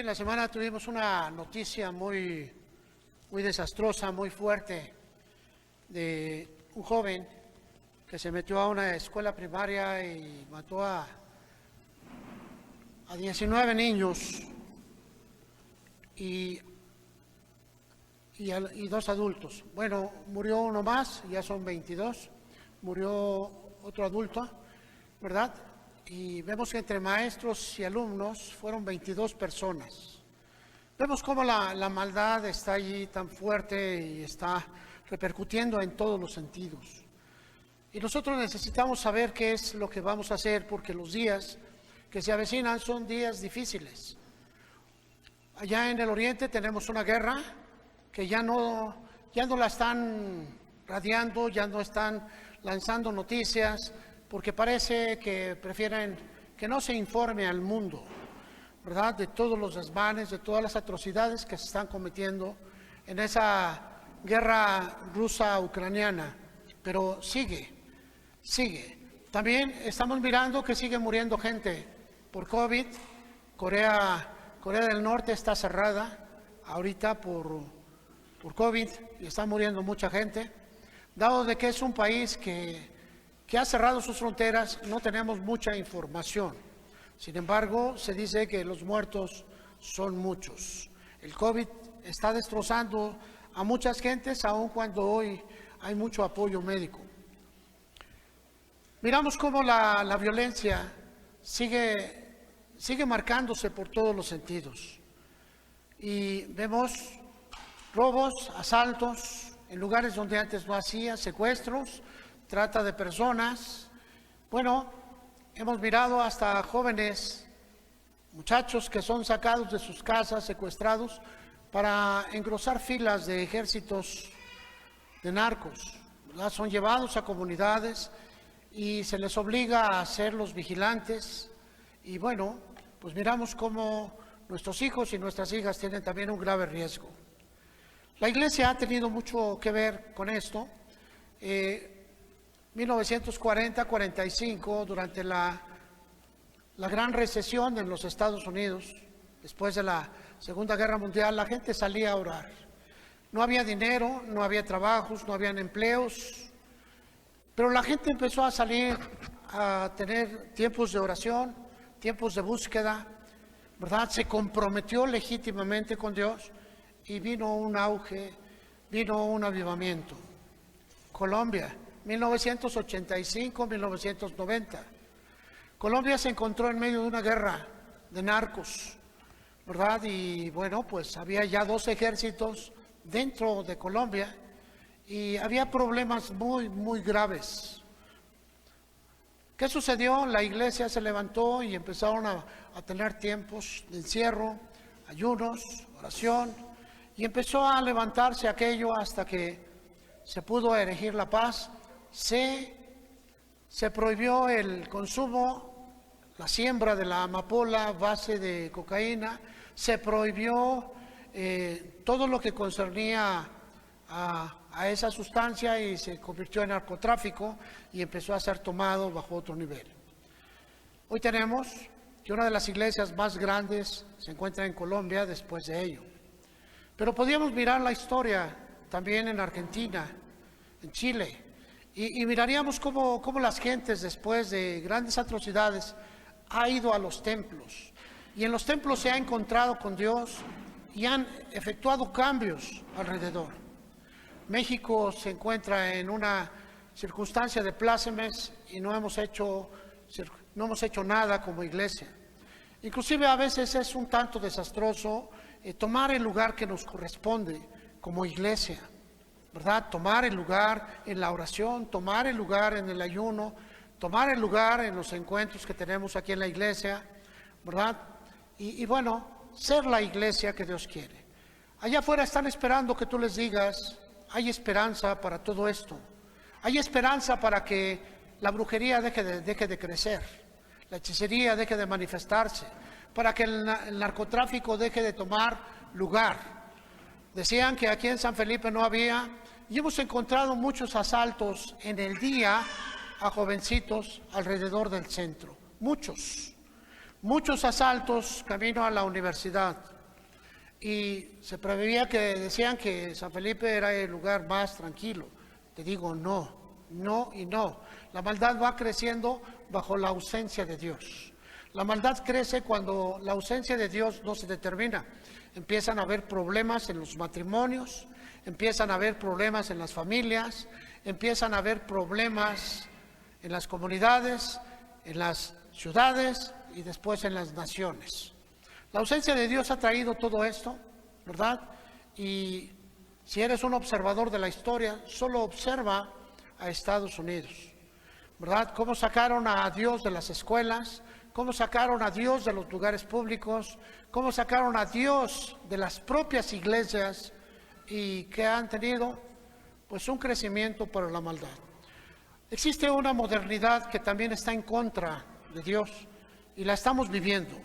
Sí, en la semana tuvimos una noticia muy desastrosa, muy fuerte, de un joven que se metió a una escuela primaria y mató a 19 niños y 2 adultos. Bueno, murió uno más, ya son 22, murió otro adulto, ¿verdad? Y vemos que entre maestros y alumnos fueron 22 personas. Vemos cómo la maldad está allí tan fuerte y está repercutiendo en todos los sentidos. Y nosotros necesitamos saber qué es lo que vamos a hacer, porque los días que se avecinan son días difíciles. Allá en el oriente tenemos una guerra que ya no la están radiando, ya no están lanzando noticias, porque parece que prefieren que no se informe al mundo, ¿verdad?, de todos los desmanes, de todas las atrocidades que se están cometiendo en esa guerra rusa-ucraniana. Pero sigue. También estamos mirando que sigue muriendo gente por COVID. Corea del Norte está cerrada ahorita por COVID y está muriendo mucha gente. Dado de que es un país que ha cerrado sus fronteras, no tenemos mucha información. Sin embargo, se dice que los muertos son muchos. El COVID está destrozando a muchas gentes, aun cuando hoy hay mucho apoyo médico. Miramos cómo la violencia sigue marcándose por todos los sentidos. Y vemos robos, asaltos en lugares donde antes no hacía, secuestros, trata de personas. Bueno, hemos mirado hasta jóvenes, muchachos que son sacados de sus casas, secuestrados, para engrosar filas de ejércitos de narcos, ¿verdad? Son llevados a comunidades y se les obliga a ser los vigilantes. Y bueno, pues miramos cómo nuestros hijos y nuestras hijas tienen también un grave riesgo. La Iglesia ha tenido mucho que ver con esto. 1940-45, durante la gran recesión en los Estados Unidos, después de la Segunda Guerra Mundial, la gente salía a orar. No había dinero, no había trabajos, no habían empleos, pero la gente empezó a salir a tener tiempos de oración, tiempos de búsqueda, ¿verdad? Se comprometió legítimamente con Dios y vino un auge, vino un avivamiento. Colombia, 1985-1990. Colombia se encontró en medio de una guerra de narcos, ¿verdad? Y bueno, pues había ya 2 ejércitos dentro de Colombia y había problemas muy graves. ¿Qué sucedió? La iglesia se levantó y empezaron a tener tiempos de encierro, ayunos, oración, y empezó a levantarse aquello hasta que se pudo erigir la paz. Se prohibió el consumo, la siembra de la amapola, base de cocaína. Se prohibió todo lo que concernía a esa sustancia y se convirtió en narcotráfico y empezó a ser tomado bajo otro nivel. Hoy tenemos que una de las iglesias más grandes se encuentra en Colombia después de ello. Pero podríamos mirar la historia también en Argentina, en Chile, y miraríamos cómo las gentes después de grandes atrocidades han ido a los templos, y en los templos se ha encontrado con Dios y han efectuado cambios alrededor. México se encuentra en una circunstancia de plácemes y no hemos hecho nada como iglesia. Inclusive a veces es un tanto desastroso tomar el lugar que nos corresponde como iglesia, ¿verdad? Tomar el lugar en la oración, tomar el lugar en el ayuno, tomar el lugar en los encuentros que tenemos aquí en la iglesia, ¿verdad? Y bueno, ser la iglesia que Dios quiere. Allá afuera están esperando que tú les digas: hay esperanza para todo esto, hay esperanza para que la brujería deje de crecer, la hechicería deje de manifestarse, para que el narcotráfico deje de tomar lugar. Decían que aquí en San Felipe no había, y hemos encontrado muchos asaltos en el día a jovencitos alrededor del centro. Muchos asaltos camino a la universidad. y se preveía que decían que San Felipe era el lugar más tranquilo. Te digo, no, no y no. La maldad va creciendo bajo la ausencia de Dios. La maldad crece cuando la ausencia de Dios no se determina. Empiezan a haber problemas en los matrimonios, empiezan a haber problemas en las familias, empiezan a haber problemas en las comunidades, en las ciudades y después en las naciones. La ausencia de Dios ha traído todo esto, ¿verdad? Y si eres un observador de la historia, solo observa a Estados Unidos, ¿verdad? Cómo sacaron a Dios de las escuelas, cómo sacaron a Dios de los lugares públicos, cómo sacaron a Dios de las propias iglesias y que han tenido pues un crecimiento para la maldad. Existe una modernidad que también está en contra de Dios y la estamos viviendo.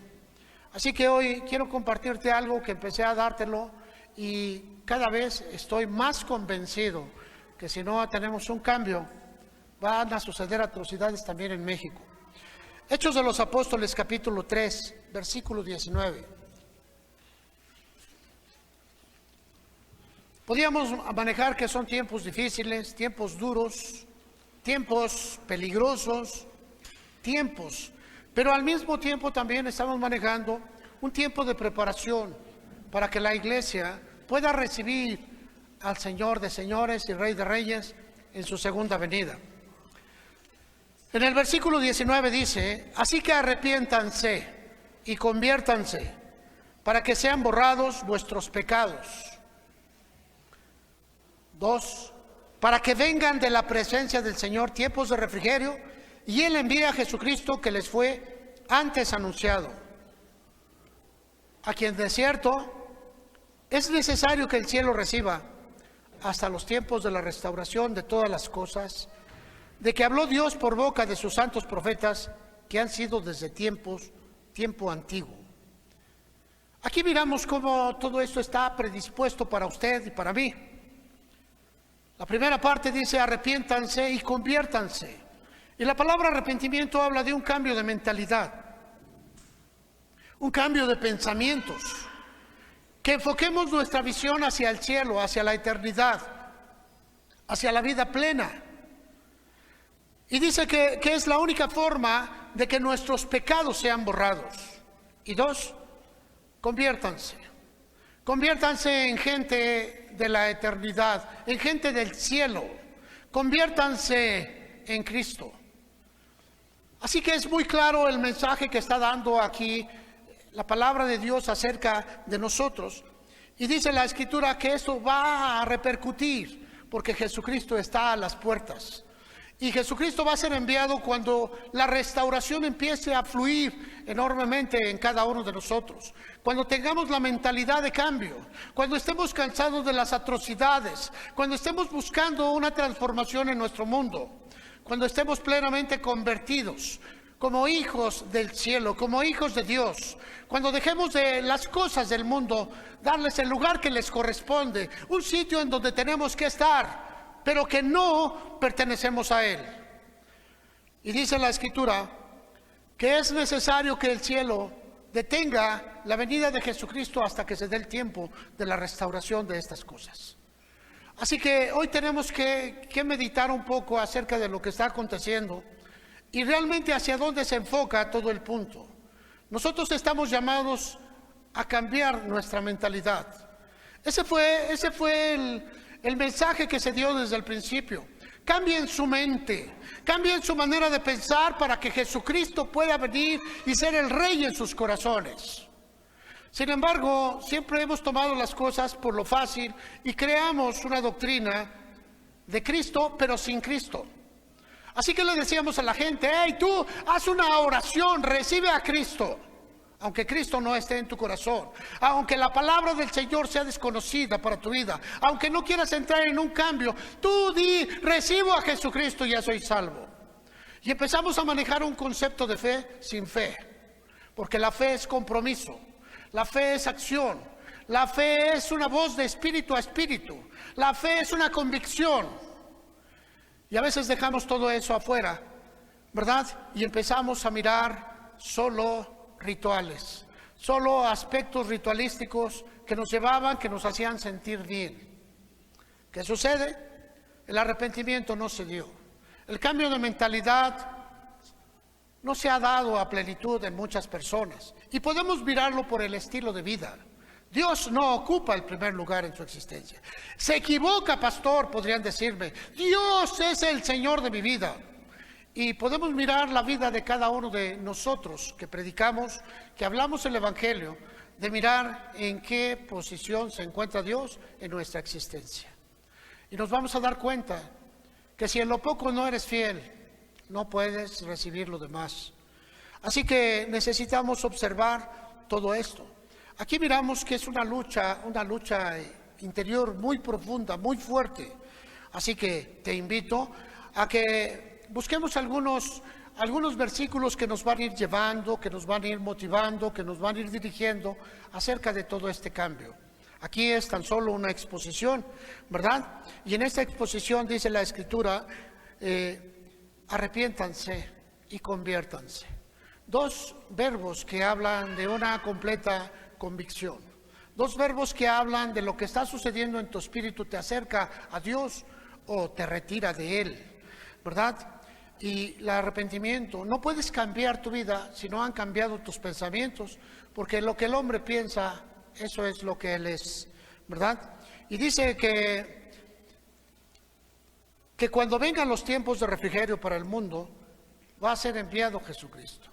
Así que hoy quiero compartirte algo que empecé a dártelo y cada vez estoy más convencido que si no tenemos un cambio, van a suceder atrocidades también en México. Hechos de los Apóstoles, capítulo 3, versículo 19. Podíamos manejar que son tiempos difíciles, tiempos duros, tiempos peligrosos, tiempos, pero al mismo tiempo también estamos manejando un tiempo de preparación para que la iglesia pueda recibir al Señor de señores y Rey de reyes en su segunda venida. En el versículo 19 dice: así que arrepiéntanse y conviértanse para que sean borrados vuestros pecados. 2. Para que vengan de la presencia del Señor tiempos de refrigerio y Él envíe a Jesucristo que les fue antes anunciado, a quien de cierto es necesario que el cielo reciba hasta los tiempos de la restauración de todas las cosas, de que habló Dios por boca de sus santos profetas que han sido desde tiempo antiguo. Aquí miramos cómo todo esto está predispuesto para usted y para mí. La primera parte dice: arrepiéntanse y conviértanse. Y la palabra arrepentimiento habla de un cambio de mentalidad, un cambio de pensamientos, que enfoquemos nuestra visión hacia el cielo, hacia la eternidad, hacia la vida plena. Y dice que es la única forma de que nuestros pecados sean borrados. Y 2, conviértanse. Conviértanse en gente de la eternidad, en gente del cielo. Conviértanse en Cristo. Así que es muy claro el mensaje que está dando aquí la palabra de Dios acerca de nosotros. Y dice la Escritura que esto va a repercutir porque Jesucristo está a las puertas. Y Jesucristo va a ser enviado cuando la restauración empiece a fluir enormemente en cada uno de nosotros. Cuando tengamos la mentalidad de cambio, cuando estemos cansados de las atrocidades, cuando estemos buscando una transformación en nuestro mundo, cuando estemos plenamente convertidos como hijos del cielo, como hijos de Dios, cuando dejemos de las cosas del mundo, darles el lugar que les corresponde, un sitio en donde tenemos que estar, pero que no pertenecemos a Él. Y dice la Escritura que es necesario que el cielo detenga la venida de Jesucristo hasta que se dé el tiempo de la restauración de estas cosas. Así que hoy tenemos que meditar un poco acerca de lo que está aconteciendo y realmente hacia dónde se enfoca todo el punto. Nosotros estamos llamados a cambiar nuestra mentalidad. Ese fue el mensaje que se dio desde el principio. Cambien su mente, cambien su manera de pensar para que Jesucristo pueda venir y ser el Rey en sus corazones. Sin embargo, siempre hemos tomado las cosas por lo fácil y creamos una doctrina de Cristo, pero sin Cristo. Así que le decíamos a la gente: hey, tú haz una oración, recibe a Cristo. Aunque Cristo no esté en tu corazón, aunque la palabra del Señor sea desconocida para tu vida, aunque no quieras entrar en un cambio, tú di: recibo a Jesucristo y ya soy salvo. Y empezamos a manejar un concepto de fe sin fe, porque la fe es compromiso, la fe es acción, la fe es una voz de espíritu a espíritu, la fe es una convicción. Y a veces dejamos todo eso afuera, ¿verdad? Y empezamos a mirar solo rituales, solo aspectos ritualísticos que nos llevaban, que nos hacían sentir bien. ¿Qué sucede? El arrepentimiento no se dio. El cambio de mentalidad no se ha dado a plenitud en muchas personas. Y podemos mirarlo por el estilo de vida. Dios no ocupa el primer lugar en su existencia. Se equivoca, pastor, podrían decirme. Dios es el Señor de mi vida. Y podemos mirar la vida de cada uno de nosotros que predicamos, que hablamos el Evangelio, de mirar en qué posición se encuentra Dios en nuestra existencia. Y nos vamos a dar cuenta que si en lo poco no eres fiel, no puedes recibir lo demás. Así que necesitamos observar todo esto. Aquí miramos que es una lucha interior muy profunda, muy fuerte. Así que te invito a que busquemos algunos versículos que nos van a ir llevando, que nos van a ir motivando, que nos van a ir dirigiendo acerca de todo este cambio. Aquí es tan solo una exposición, ¿verdad? Y en esta exposición dice la Escritura, arrepiéntanse y conviértanse. Dos verbos que hablan de una completa convicción. Dos verbos que hablan de lo que está sucediendo en tu espíritu, te acerca a Dios o te retira de Él, ¿verdad? Y el arrepentimiento, no puedes cambiar tu vida si no han cambiado tus pensamientos, porque lo que el hombre piensa, eso es lo que él es, ¿verdad? Y dice que cuando vengan los tiempos de refrigerio para el mundo, va a ser enviado Jesucristo.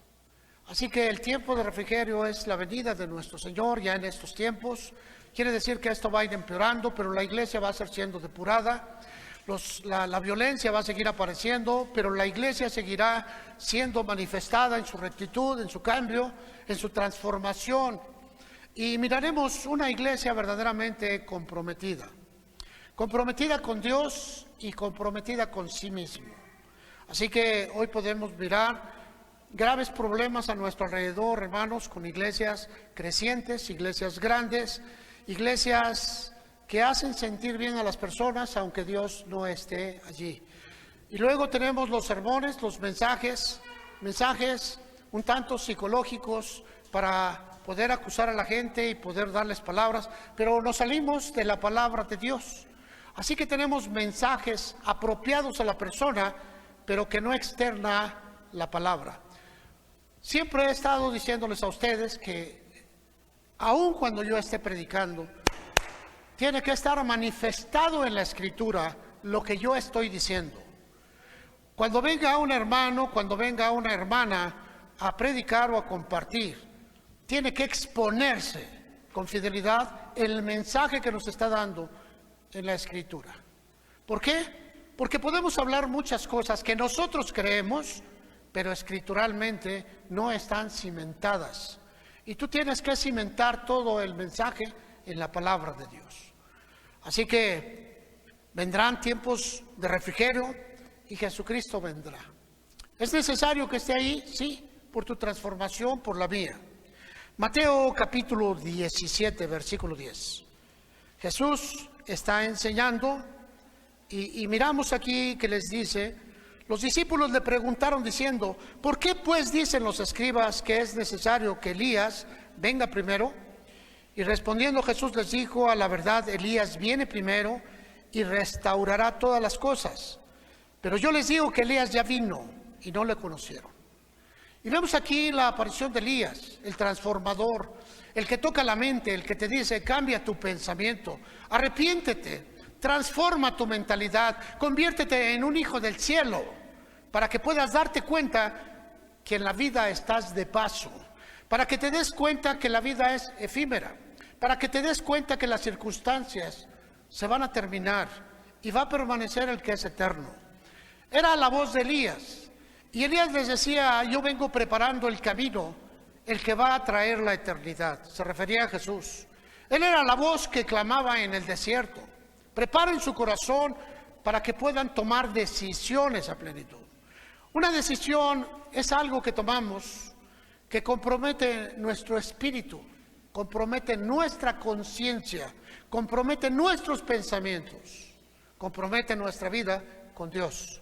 Así que el tiempo de refrigerio es la venida de nuestro Señor ya en estos tiempos. Quiere decir que esto va a ir empeorando, pero la iglesia va a ser siendo depurada. La violencia va a seguir apareciendo, pero la iglesia seguirá siendo manifestada en su rectitud, en su cambio, en su transformación. Y miraremos una iglesia verdaderamente comprometida con Dios y comprometida con sí mismo. Así que hoy podemos mirar graves problemas a nuestro alrededor, hermanos, con iglesias crecientes, iglesias grandes, iglesias que hacen sentir bien a las personas aunque Dios no esté allí. Y luego tenemos los sermones, los mensajes un tanto psicológicos para poder acusar a la gente y poder darles palabras, pero nos salimos de la palabra de Dios. Así que tenemos mensajes apropiados a la persona, pero que no externa la palabra. Siempre he estado diciéndoles a ustedes que aun cuando yo esté predicando, tiene que estar manifestado en la Escritura lo que yo estoy diciendo. Cuando venga un hermano, cuando venga una hermana a predicar o a compartir, tiene que exponerse con fidelidad el mensaje que nos está dando en la Escritura. ¿Por qué? Porque podemos hablar muchas cosas que nosotros creemos, pero escrituralmente no están cimentadas. Y tú tienes que cimentar todo el mensaje en la palabra de Dios. Así que vendrán tiempos de refrigerio y Jesucristo vendrá. ¿Es necesario que esté ahí? Sí, por tu transformación, por la mía. Mateo capítulo 17, versículo 10. Jesús está enseñando y miramos aquí que les dice, los discípulos le preguntaron diciendo, ¿por qué pues dicen los escribas que es necesario que Elías venga primero? Y respondiendo Jesús les dijo, a la verdad Elías viene primero y restaurará todas las cosas. Pero yo les digo que Elías ya vino y no le conocieron. Y vemos aquí la aparición de Elías, el transformador, el que toca la mente, el que te dice, cambia tu pensamiento, arrepiéntete, transforma tu mentalidad, conviértete en un hijo del cielo, para que puedas darte cuenta que en la vida estás de paso, para que te des cuenta que la vida es efímera, para que te des cuenta que las circunstancias se van a terminar y va a permanecer el que es eterno. Era la voz de Elías. Y Elías les decía, yo vengo preparando el camino, el que va a traer la eternidad. Se refería a Jesús. Él era la voz que clamaba en el desierto. Preparen su corazón para que puedan tomar decisiones a plenitud. Una decisión es algo que tomamos que compromete nuestro espíritu, compromete nuestra conciencia, compromete nuestros pensamientos, compromete nuestra vida con Dios.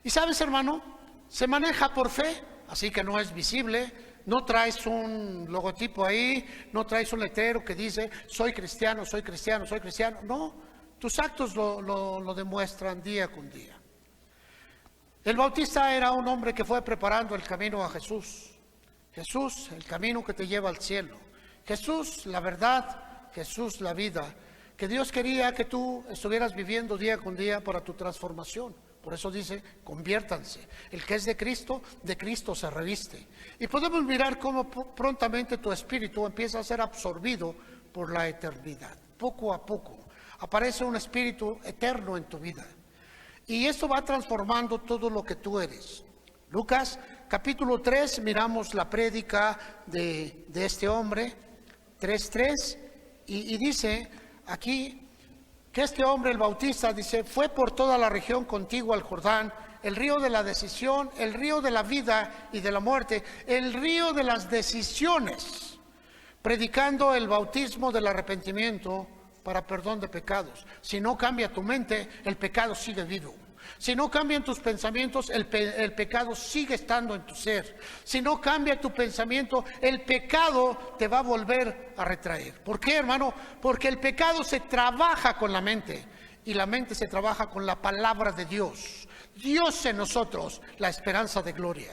Y sabes, hermano, se maneja por fe, así que no es visible, no traes un logotipo ahí, no traes un letrero que dice soy cristiano, soy cristiano, soy cristiano. No, tus actos lo demuestran día con día. El Bautista era un hombre que fue preparando el camino a Jesús. Jesús, el camino que te lleva al cielo. Jesús, la verdad. Jesús, la vida. Que Dios quería que tú estuvieras viviendo día con día para tu transformación. Por eso dice, conviértanse. El que es de Cristo se reviste. Y podemos mirar cómo prontamente tu espíritu empieza a ser absorbido por la eternidad. Poco a poco aparece un espíritu eterno en tu vida. Y esto va transformando todo lo que tú eres. Lucas capítulo 3, miramos la prédica de este hombre, 3:3, y dice aquí que este hombre, el Bautista, dice, fue por toda la región contigua al Jordán, el río de la decisión, el río de la vida y de la muerte, el río de las decisiones, predicando el bautismo del arrepentimiento para perdón de pecados. Si no cambia tu mente, el pecado sigue vivo. Si no cambian tus pensamientos, el pecado sigue estando en tu ser. Si no cambia tu pensamiento, el pecado te va a volver a retraer. ¿Por qué, hermano? Porque el pecado se trabaja con la mente y la mente se trabaja con la palabra de Dios. Dios en nosotros, la esperanza de gloria.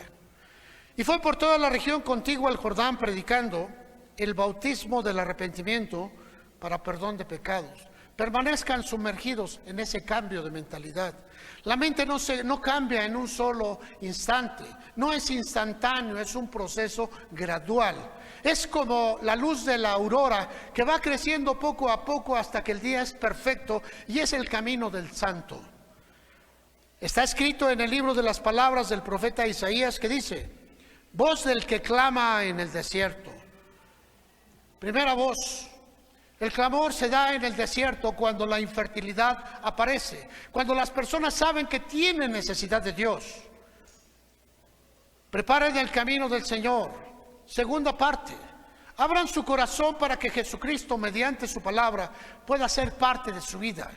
Y fue por toda la región contigua al Jordán predicando el bautismo del arrepentimiento para perdón de pecados. Permanezcan sumergidos en ese cambio de mentalidad. La mente no cambia en un solo instante, no es instantáneo, es un proceso gradual. Es como la luz de la aurora que va creciendo poco a poco hasta que el día es perfecto y es el camino del santo. Está escrito en el libro de las palabras del profeta Isaías que dice, voz del que clama en el desierto. Primera voz. El clamor se da en el desierto cuando la infertilidad aparece, cuando las personas saben que tienen necesidad de Dios. Preparen el camino del Señor. Segunda parte, abran su corazón para que Jesucristo, mediante su palabra, pueda ser parte de su vida.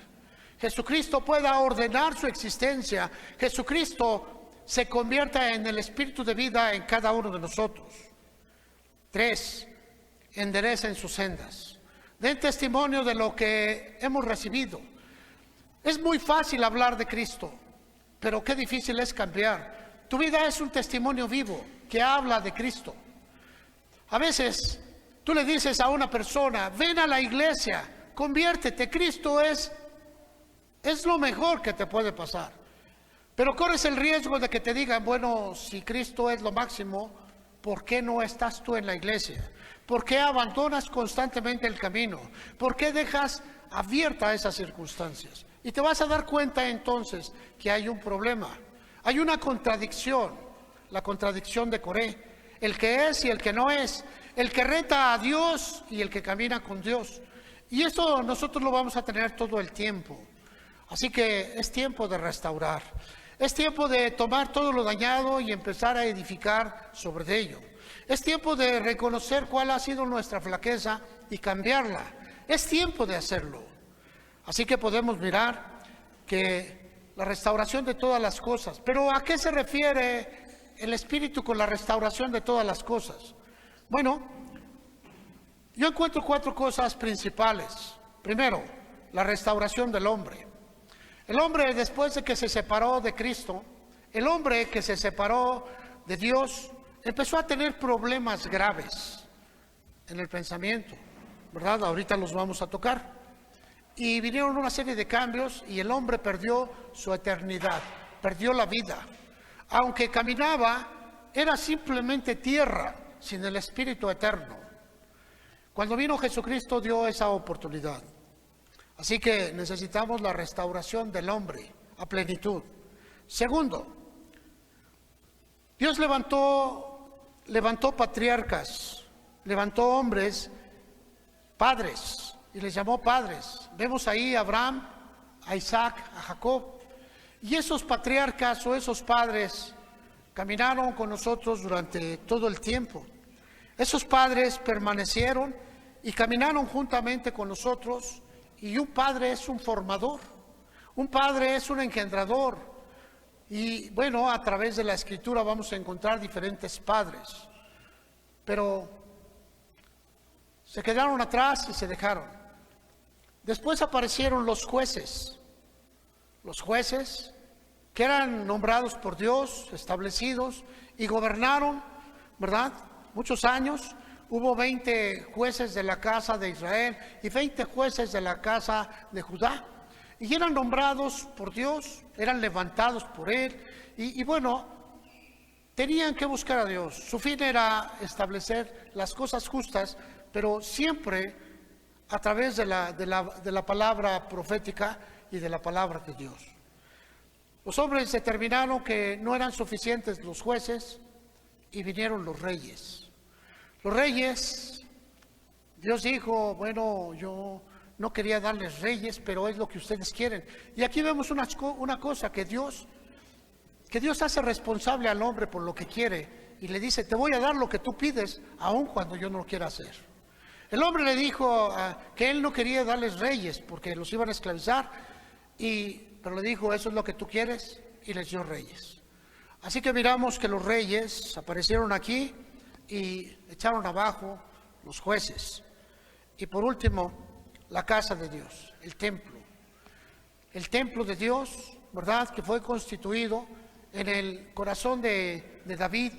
Jesucristo pueda ordenar su existencia. Jesucristo se convierta en el espíritu de vida en cada uno de nosotros. 3, enderecen sus sendas. Den testimonio de lo que hemos recibido. Es muy fácil hablar de Cristo, pero qué difícil es cambiar. Tu vida es un testimonio vivo que habla de Cristo. A veces tú le dices a una persona, ven a la iglesia, conviértete, Cristo es lo mejor que te puede pasar. Pero corres el riesgo de que te digan, bueno, si Cristo es lo máximo, ¿por qué no estás tú en la iglesia? ¿Por qué abandonas constantemente el camino? ¿Por qué dejas abierta esas circunstancias? Y te vas a dar cuenta entonces que hay un problema, hay una contradicción, la contradicción de Coré, el que es y el que no es, el que reta a Dios y el que camina con Dios. Y esto nosotros lo vamos a tener todo el tiempo. Así que es tiempo de restaurar, es tiempo de tomar todo lo dañado y empezar a edificar sobre ello. Es tiempo de reconocer cuál ha sido nuestra flaqueza y cambiarla. Es tiempo de hacerlo. Así que podemos mirar que la restauración de todas las cosas. Pero ¿a qué se refiere el Espíritu con la restauración de todas las cosas? Bueno, yo encuentro 4 cosas principales. Primero, la restauración del hombre. El hombre, después de que se separó de Cristo, el hombre que se separó de Dios, empezó a tener problemas graves en el pensamiento, ¿verdad? Ahorita los vamos a tocar. Y vinieron una serie de cambios y el hombre perdió su eternidad, perdió la vida. Aunque caminaba, era simplemente tierra, sin el Espíritu eterno. Cuando vino Jesucristo dio esa oportunidad. Así que necesitamos la restauración del hombre a plenitud. Segundo, Dios levantó patriarcas, levantó hombres, padres, y les llamó padres. Vemos ahí a Abraham, a Isaac, a Jacob. Y esos patriarcas o esos padres caminaron con nosotros durante todo el tiempo. Esos padres permanecieron y caminaron juntamente con nosotros. Y un padre es un formador, un padre es un engendrador. Y bueno, a través de la Escritura vamos a encontrar diferentes padres. pero se quedaron atrás y se dejaron. Después aparecieron los jueces que eran nombrados por Dios, establecidos y gobernaron, ¿verdad? Muchos años. Hubo 20 jueces de la casa de Israel y 20 jueces de la casa de Judá. Y eran nombrados por Dios, eran levantados por Él. Y bueno, tenían que buscar a Dios. Su fin era establecer las cosas justas, pero siempre a través de la palabra profética y de la palabra de Dios. Los hombres determinaron que no eran suficientes los jueces y vinieron los reyes. Los reyes, Dios dijo, bueno, yo no quería darles reyes, pero es lo que ustedes quieren. Y aquí vemos una cosa, que Dios hace responsable al hombre por lo que quiere y le dice, te voy a dar lo que tú pides, aun cuando yo no lo quiera hacer. El hombre le dijo que él no quería darles reyes porque los iban a esclavizar, pero le dijo, eso es lo que tú quieres, y les dio reyes. Así que miramos que los reyes aparecieron aquí y echaron abajo los jueces. Y por último, la casa de Dios, el templo. El templo de Dios, ¿verdad?, que fue constituido en el corazón de David.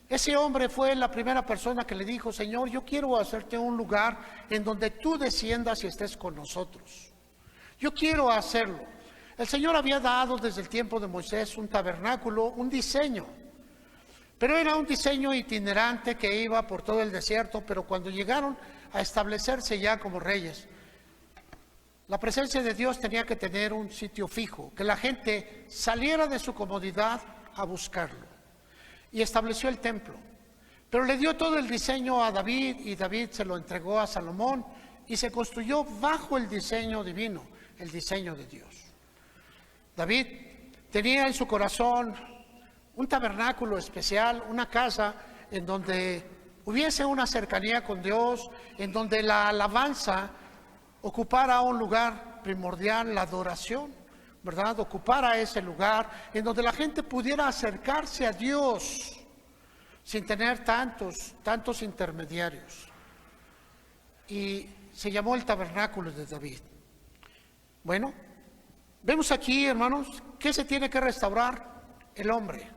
Ese hombre fue la primera persona que le dijo, Señor, yo quiero hacerte un lugar en donde tú desciendas y estés con nosotros. Yo quiero hacerlo. El Señor había dado desde el tiempo de Moisés un tabernáculo, un diseño. Pero era un diseño itinerante que iba por todo el desierto, pero cuando llegaron a establecerse ya como reyes, la presencia de Dios tenía que tener un sitio fijo, que la gente saliera de su comodidad a buscarlo. Y estableció el templo. Pero le dio todo el diseño a David y David se lo entregó a Salomón y se construyó bajo el diseño divino, el diseño de Dios. David tenía en su corazón un tabernáculo especial, una casa en donde hubiese una cercanía con Dios, en donde la alabanza ocupara un lugar primordial, la adoración, ¿verdad? Ocupara ese lugar en donde la gente pudiera acercarse a Dios sin tener tantos intermediarios. Y se llamó el tabernáculo de David. Bueno, vemos aquí, hermanos, ¿qué se tiene que restaurar? El hombre.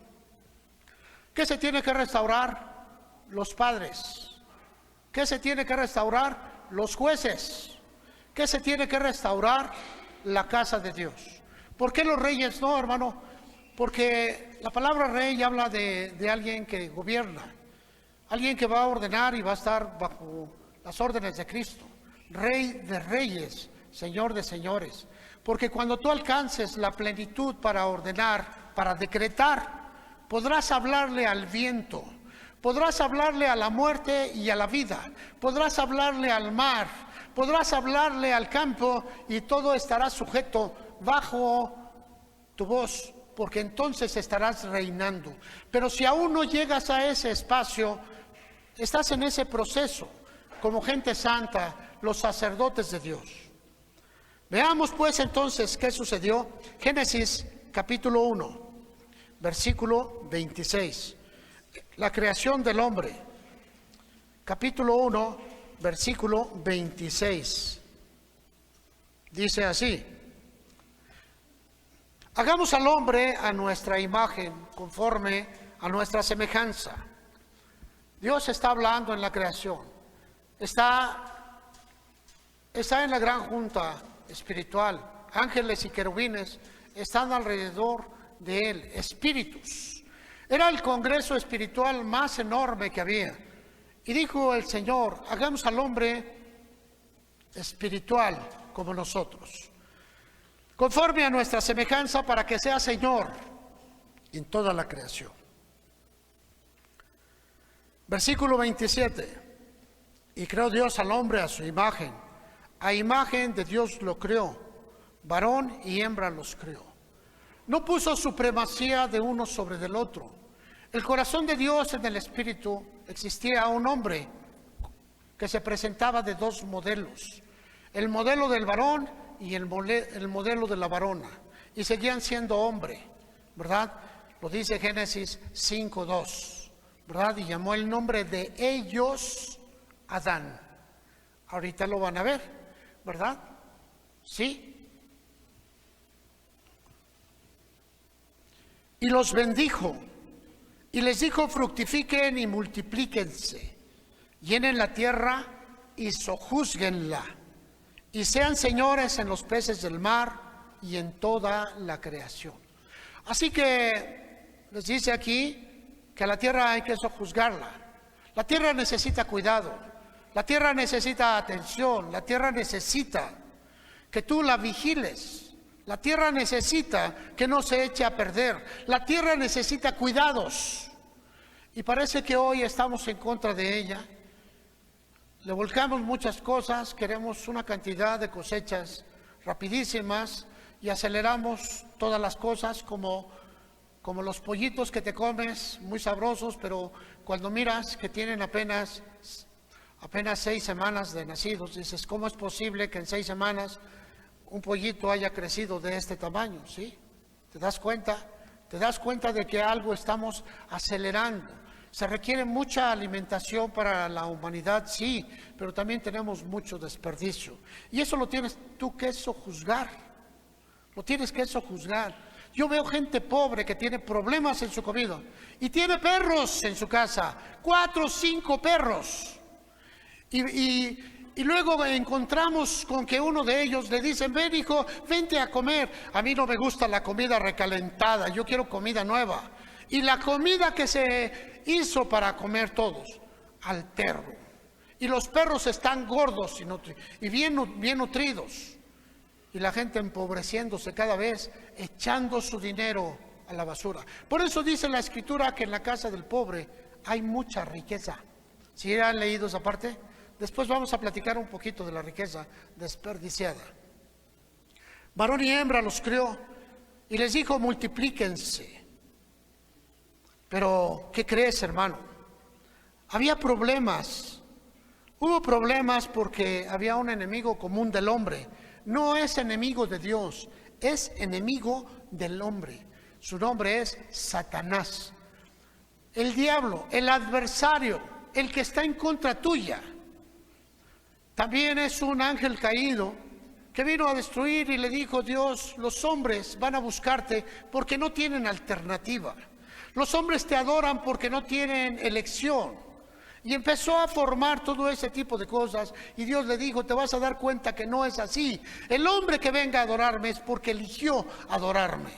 ¿Qué se tiene que restaurar? Los padres. ¿Qué se tiene que restaurar? Los jueces. ¿Qué se tiene que restaurar? La casa de Dios. ¿Por qué los reyes no, hermano? Porque la palabra rey habla de alguien que gobierna, alguien que va a ordenar y va a estar bajo las órdenes de Cristo. Rey de reyes, Señor de señores. Porque cuando tú alcances la plenitud para ordenar, para decretar, podrás hablarle al viento, podrás hablarle a la muerte y a la vida, podrás hablarle al mar, podrás hablarle al campo y todo estará sujeto bajo tu voz, porque entonces estarás reinando. Pero si aún no llegas a ese espacio, estás en ese proceso como gente santa, los sacerdotes de Dios. Veamos pues entonces qué sucedió. Génesis capítulo 1. Versículo 26, la creación del hombre, capítulo 1, versículo 26, dice así: hagamos al hombre a nuestra imagen, conforme a nuestra semejanza. Dios está hablando en la creación, está en la gran junta espiritual, ángeles y querubines están alrededor de él, espíritus. Era el congreso espiritual más enorme que había. Y dijo el Señor, hagamos al hombre espiritual como nosotros, conforme a nuestra semejanza, para que sea Señor en toda la creación. Versículo 27. Y creó Dios al hombre a su imagen. A imagen de Dios lo creó. Varón y hembra los creó. No puso supremacía de uno sobre del otro. El corazón de Dios en el Espíritu existía un hombre que se presentaba de dos modelos. El modelo del varón y el modelo de la varona. Y seguían siendo hombre, ¿verdad? Lo dice Génesis 5:2, ¿verdad? Y llamó el nombre de ellos Adán. Ahorita lo van a ver, ¿verdad? Sí. Y los bendijo y les dijo: fructifiquen y multiplíquense, llenen la tierra y sojúzguenla, y sean señores en los peces del mar y en toda la creación. Así que les dice aquí que a la tierra hay que sojuzgarla. La tierra necesita cuidado, la tierra necesita atención, la tierra necesita que tú la vigiles. La tierra necesita que no se eche a perder. La tierra necesita cuidados. Y parece que hoy estamos en contra de ella. Le volcamos muchas cosas, queremos una cantidad de cosechas rapidísimas y aceleramos todas las cosas como los pollitos que te comes, muy sabrosos, pero cuando miras que tienen apenas 6 semanas de nacidos, dices: ¿cómo es posible que en 6 semanas un pollito haya crecido de este tamaño? ¿Sí? ¿Te das cuenta? ¿Te das cuenta de que algo estamos acelerando? Se requiere mucha alimentación para la humanidad, sí, pero también tenemos mucho desperdicio. Y eso lo tienes tú que sojuzgar. Lo tienes que sojuzgar. Yo veo gente pobre que tiene problemas en su comida y tiene perros en su casa, 4 o 5 perros. Y luego encontramos con que uno de ellos le dicen: ven, hijo, vente a comer. A mí no me gusta la comida recalentada, yo quiero comida nueva. Y la comida que se hizo para comer todos, al perro. Y los perros están gordos y bien nutridos. Y la gente empobreciéndose cada vez, echando su dinero a la basura. Por eso dice la Escritura que en la casa del pobre hay mucha riqueza. ¿Sí han leído esa parte? Después vamos a platicar un poquito de la riqueza desperdiciada. Varón y hembra los crió y les dijo: multiplíquense. Pero, ¿qué crees, hermano? Había problemas. Hubo problemas porque había un enemigo común del hombre. No es enemigo de Dios, es enemigo del hombre. Su nombre es Satanás. El diablo, el adversario, el que está en contra tuya. También es un ángel caído que vino a destruir, y le dijo Dios: los hombres van a buscarte porque no tienen alternativa. Los hombres te adoran porque no tienen elección. Y empezó a formar todo ese tipo de cosas, y Dios le dijo: te vas a dar cuenta que no es así. El hombre que venga a adorarme es porque eligió adorarme.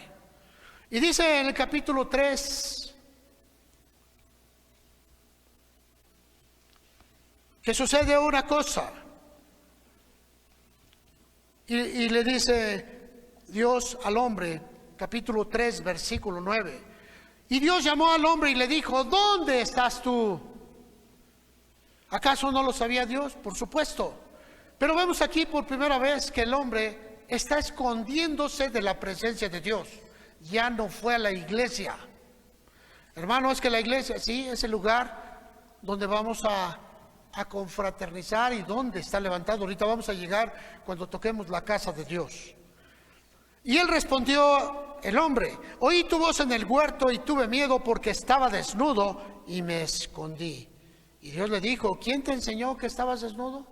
Y dice en el capítulo 3 que sucede una cosa. Y le dice Dios al hombre, capítulo 3, versículo 9. Y Dios llamó al hombre y le dijo: ¿dónde estás tú? ¿Acaso no lo sabía Dios? Por supuesto. Pero vemos aquí por primera vez que el hombre está escondiéndose de la presencia de Dios. Ya no fue a la iglesia. Hermano, es que la iglesia, sí, es el lugar donde vamos a confraternizar y donde está levantado. Ahorita vamos a llegar cuando toquemos la casa de Dios. Y él respondió, el hombre: oí tu voz en el huerto y tuve miedo porque estaba desnudo y me escondí. Y Dios le dijo: ¿quién te enseñó que estabas desnudo?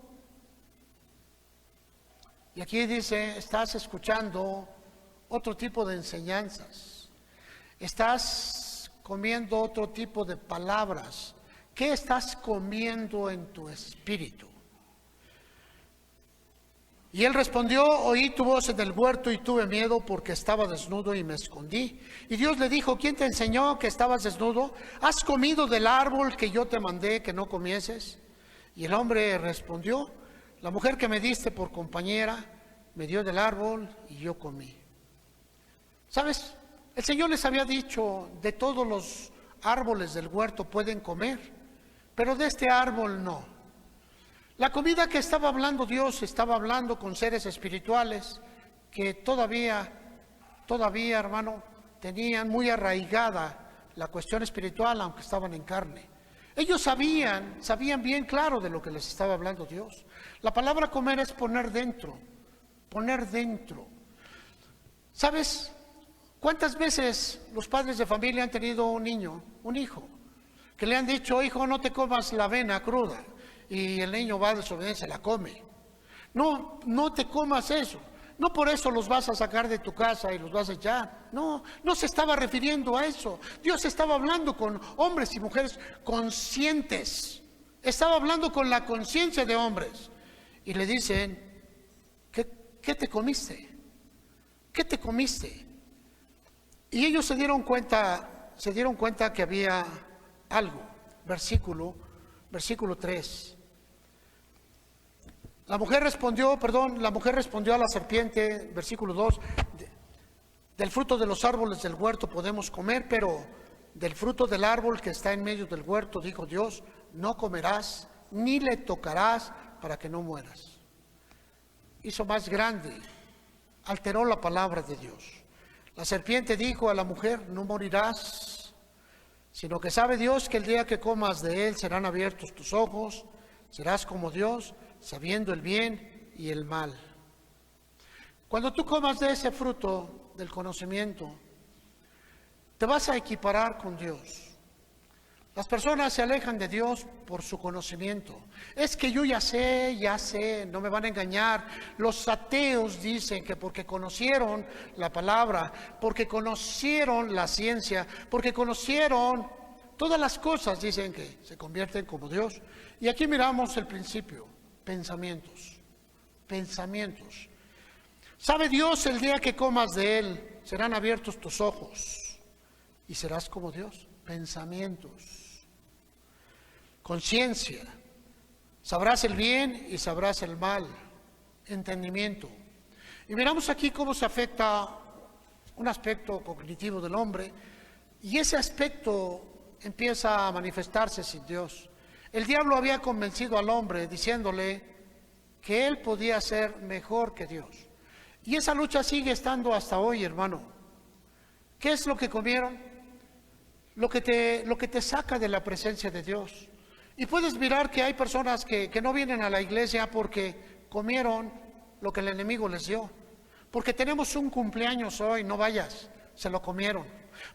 Y aquí dice: estás escuchando otro tipo de enseñanzas. Estás comiendo otro tipo de palabras. ¿Qué estás comiendo en tu espíritu? Y él respondió: oí tu voz en el huerto y tuve miedo porque estaba desnudo y me escondí. Y Dios le dijo: ¿quién te enseñó que estabas desnudo? ¿Has comido del árbol que yo te mandé que no comieses? Y el hombre respondió: la mujer que me diste por compañera me dio del árbol y yo comí. ¿Sabes? El Señor les había dicho: de todos los árboles del huerto pueden comer, pero de este árbol no. La comida que estaba hablando Dios, estaba hablando con seres espirituales que todavía, hermano, tenían muy arraigada la cuestión espiritual, aunque estaban en carne. Ellos sabían bien claro de lo que les estaba hablando Dios. La palabra comer es poner dentro. ¿Sabes cuántas veces los padres de familia han tenido un hijo, que le han dicho, hijo, no te comas la avena cruda, y el niño va a desobedecer, se la come. No, no te comas eso. No por eso los vas a sacar de tu casa y los vas a echar. No, no se estaba refiriendo a eso. Dios estaba hablando con hombres y mujeres conscientes. Estaba hablando con la conciencia de hombres. Y le dicen, ¿qué te comiste? ¿Qué te comiste? Y ellos se dieron cuenta que había algo. Versículo 3. La mujer respondió a la serpiente, versículo 2, del fruto de los árboles del huerto podemos comer, pero del fruto del árbol que está en medio del huerto, dijo Dios, no comerás, ni le tocarás para que no mueras. Hizo más grande, alteró la palabra de Dios. La serpiente dijo a la mujer, no morirás, sino que sabe Dios que el día que comas de él serán abiertos tus ojos, serás como Dios, sabiendo el bien y el mal. Cuando tú comas de ese fruto del conocimiento, te vas a equiparar con Dios. Las personas se alejan de Dios por su conocimiento. Es que yo ya sé, no me van a engañar. Los ateos dicen que porque conocieron la palabra, porque conocieron la ciencia, porque conocieron todas las cosas, dicen que se convierten como Dios. Y aquí miramos el principio, pensamientos. Sabe Dios, el día que comas de él, serán abiertos tus ojos y serás como Dios. Pensamientos, conciencia, sabrás el bien y sabrás el mal, entendimiento. Y miramos aquí cómo se afecta un aspecto cognitivo del hombre, y ese aspecto empieza a manifestarse sin Dios. El diablo había convencido al hombre diciéndole que él podía ser mejor que Dios. Y esa lucha sigue estando hasta hoy, hermano. ¿Qué es lo que comieron? Lo que te saca de la presencia de Dios. Y puedes mirar que hay personas que no vienen a la iglesia porque comieron lo que el enemigo les dio. Porque tenemos un cumpleaños hoy, no vayas, se lo comieron.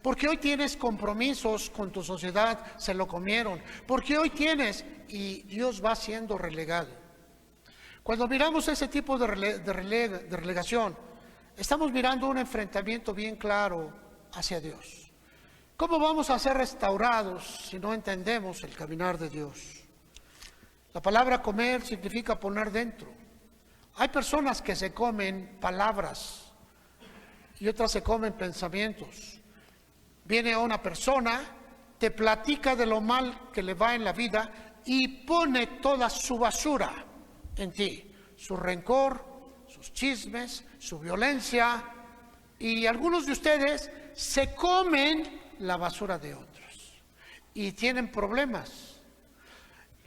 Porque hoy tienes compromisos con tu sociedad, se lo comieron. Porque hoy tienes, y Dios va siendo relegado. Cuando miramos ese tipo de relegación, estamos mirando un enfrentamiento bien claro hacia Dios. ¿Cómo vamos a ser restaurados si no entendemos el caminar de Dios? La palabra comer significa poner dentro. Hay personas que se comen palabras y otras se comen pensamientos. Viene una persona, te platica de lo mal que le va en la vida y pone toda su basura en ti. Su rencor, sus chismes, su violencia. Y algunos de ustedes se comen la basura de otros y tienen problemas.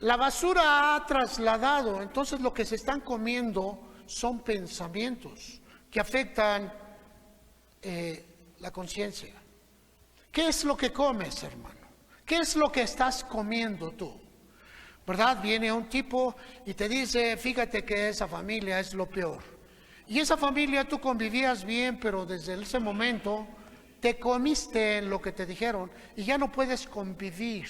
La basura ha trasladado, entonces lo que se están comiendo son pensamientos que afectan la conciencia. ¿Qué es lo que comes, hermano? ¿Qué es lo que estás comiendo tú? ¿Verdad? Viene un tipo y te dice, fíjate que esa familia es lo peor. Y esa familia tú convivías bien, pero desde ese momento te comiste lo que te dijeron y ya no puedes convivir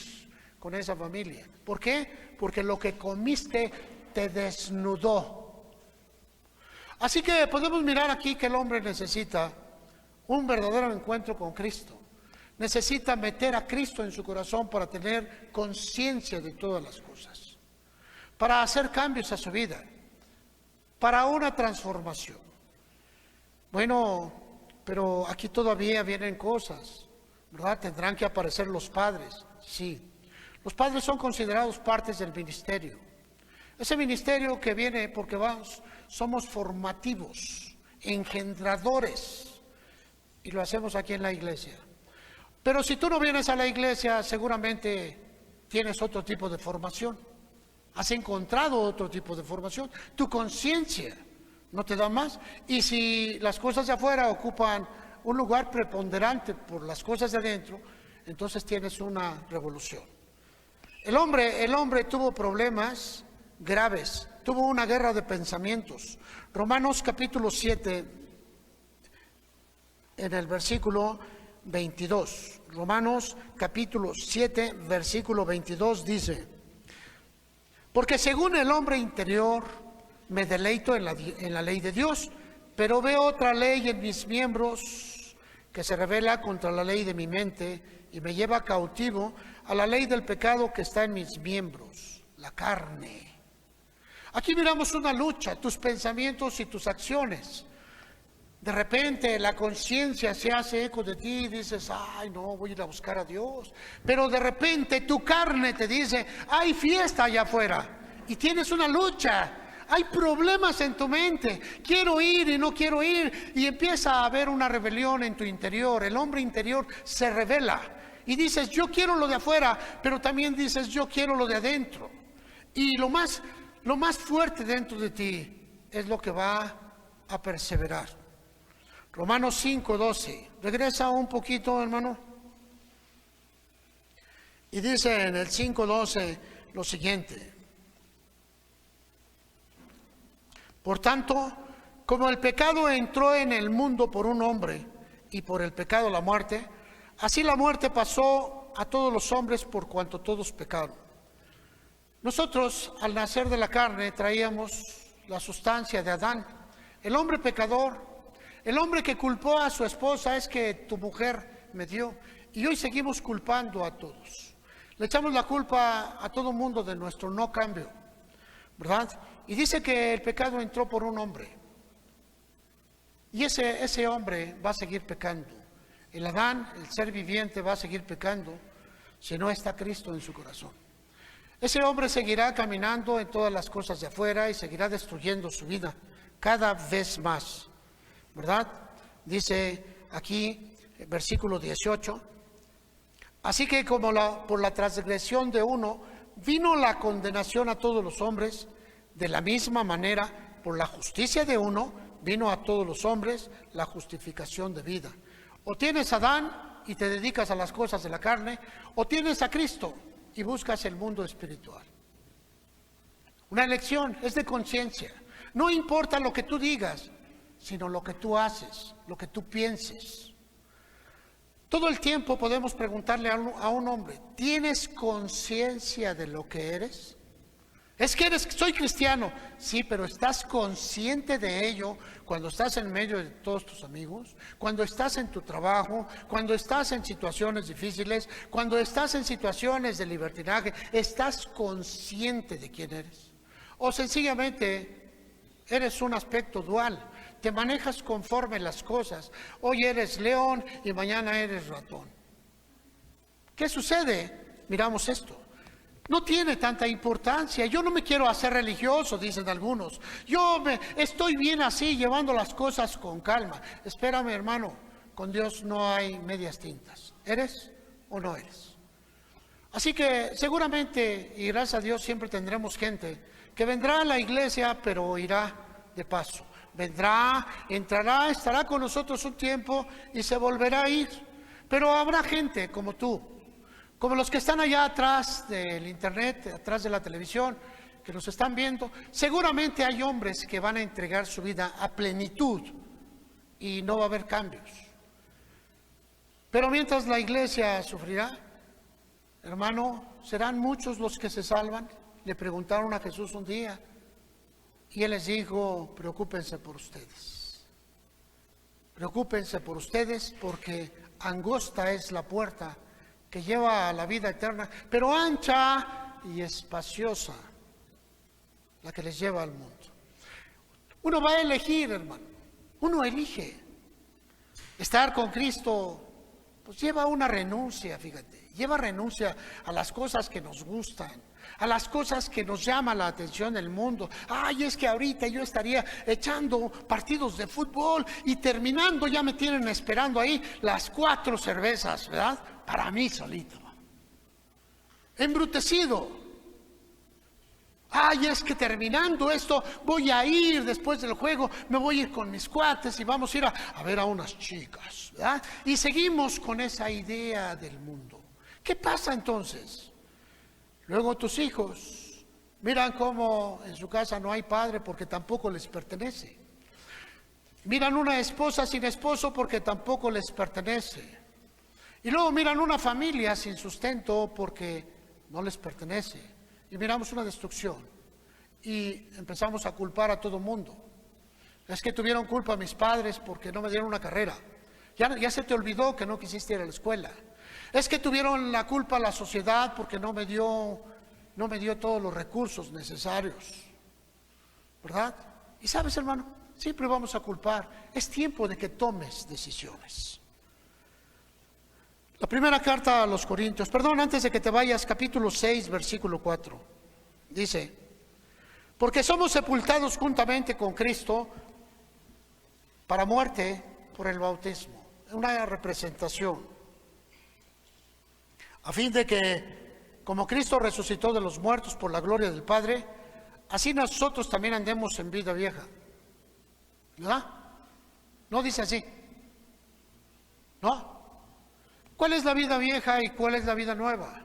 con esa familia. ¿Por qué? Porque lo que comiste te desnudó. Así que podemos mirar aquí que el hombre necesita un verdadero encuentro con Cristo. Necesita meter a Cristo en su corazón para tener conciencia de todas las cosas, para hacer cambios a su vida, para una transformación. Bueno, pero aquí todavía vienen cosas, ¿verdad? Tendrán que aparecer los padres, sí. Los padres son considerados partes del ministerio. Ese ministerio que viene porque somos formativos, engendradores, y lo hacemos aquí en la iglesia. Pero si tú no vienes a la iglesia, seguramente tienes otro tipo de formación. Has encontrado otro tipo de formación. Tu conciencia no te da más. Y si las cosas de afuera ocupan un lugar preponderante por las cosas de adentro, entonces tienes una revolución. El hombre tuvo problemas graves, tuvo una guerra de pensamientos. Romanos capítulo 7, en el versículo 22. Romanos capítulo 7, versículo 22 dice: porque según el hombre interior me deleito en la ley de Dios, pero veo otra ley en mis miembros que se rebela contra la ley de mi mente y me lleva cautivo a la ley del pecado que está en mis miembros, la carne. Aquí miramos una lucha, tus pensamientos y tus acciones. De repente la conciencia se hace eco de ti y dices: ay, no, voy a ir a buscar a Dios. Pero de repente tu carne te dice: hay fiesta allá afuera. Y tienes una lucha, hay problemas en tu mente. Quiero ir y no quiero ir. Y empieza a haber una rebelión en tu interior. El hombre interior se rebela. Y dices: yo quiero lo de afuera, pero también dices: yo quiero lo de adentro. Y lo más fuerte dentro de ti es lo que va a perseverar. Romanos 5:12. Regresa un poquito, hermano. Y dice en el 5:12 lo siguiente: por tanto, como el pecado entró en el mundo por un hombre, y por el pecado la muerte, así la muerte pasó a todos los hombres por cuanto todos pecaron. Nosotros, al nacer de la carne, traíamos la sustancia de Adán, el hombre pecador. El hombre que culpó a su esposa: es que tu mujer me dio. Y hoy seguimos culpando a todos. Le echamos la culpa a todo mundo de nuestro no cambio, ¿verdad? Y dice que el pecado entró por un hombre. Y ese hombre va a seguir pecando. El Adán, el ser viviente, va a seguir pecando si no está Cristo en su corazón. Ese hombre seguirá caminando en todas las cosas de afuera y seguirá destruyendo su vida cada vez más, ¿verdad? Dice aquí, versículo 18: así que como por la transgresión de uno vino la condenación a todos los hombres, de la misma manera por la justicia de uno vino a todos los hombres la justificación de vida. O tienes a Adán y te dedicas a las cosas de la carne, o tienes a Cristo y buscas el mundo espiritual. Una elección, es de conciencia. No importa lo que tú digas, sino lo que tú haces, lo que tú pienses. Todo el tiempo podemos preguntarle a un hombre: ¿tienes conciencia de lo que eres? Es que soy cristiano. Sí, pero ¿estás consciente de ello cuando estás en medio de todos tus amigos? Cuando estás en tu trabajo, cuando estás en situaciones difíciles, cuando estás en situaciones de libertinaje, ¿estás consciente de quién eres? O sencillamente eres un aspecto dual. Te manejas conforme las cosas. Hoy eres león y mañana eres ratón. ¿Qué sucede? Miramos esto. No tiene tanta importancia. Yo no me quiero hacer religioso, dicen algunos. Estoy bien así, llevando las cosas con calma. Espérame, hermano, con Dios no hay medias tintas. ¿Eres o no eres? Así que seguramente, y gracias a Dios, siempre tendremos gente que vendrá a la iglesia, pero irá de paso. Vendrá, entrará, estará con nosotros un tiempo y se volverá a ir. Pero habrá gente como tú, como los que están allá atrás del internet, atrás de la televisión, que nos están viendo. Seguramente hay hombres que van a entregar su vida a plenitud y no va a haber cambios. Pero mientras la iglesia sufrirá, hermano, serán muchos los que se salvan. Le preguntaron a Jesús un día y Él les dijo: preocúpense por ustedes. Preocúpense por ustedes, porque angosta es la puerta que lleva a la vida eterna, pero ancha y espaciosa la que les lleva al mundo. Uno va a elegir, hermano. Uno elige. Estar con Cristo, pues lleva una renuncia, fíjate. Lleva renuncia a las cosas que nos gustan, a las cosas que nos llaman la atención del mundo. Ay, es que ahorita yo estaría echando partidos de fútbol y terminando ya me tienen esperando ahí las 4 cervezas, ¿verdad? Para mí solito. Embrutecido. Ay, es que terminando esto voy a ir después del juego, me voy a ir con mis cuates y vamos a ir a ver a unas chicas, ¿verdad? Y seguimos con esa idea del mundo. ¿Qué pasa entonces? Luego tus hijos miran cómo en su casa no hay padre porque tampoco les pertenece. Miran una esposa sin esposo porque tampoco les pertenece. Y luego miran una familia sin sustento porque no les pertenece. Y miramos una destrucción. Y empezamos a culpar a todo el mundo. Es que tuvieron culpa mis padres porque no me dieron una carrera. Ya se te olvidó que no quisiste ir a la escuela. Es que tuvieron la culpa la sociedad porque no me dio todos los recursos necesarios. ¿Verdad? Y sabes, hermano, siempre vamos a culpar. Es tiempo de que tomes decisiones. La primera carta a los Corintios, antes de que te vayas, capítulo 6, versículo 4. Dice: porque somos sepultados juntamente con Cristo para muerte por el bautismo. Una representación. A fin de que, como Cristo resucitó de los muertos por la gloria del Padre, así nosotros también andemos en vida vieja. ¿Verdad? No dice así. ¿No? ¿Cuál es la vida vieja y cuál es la vida nueva?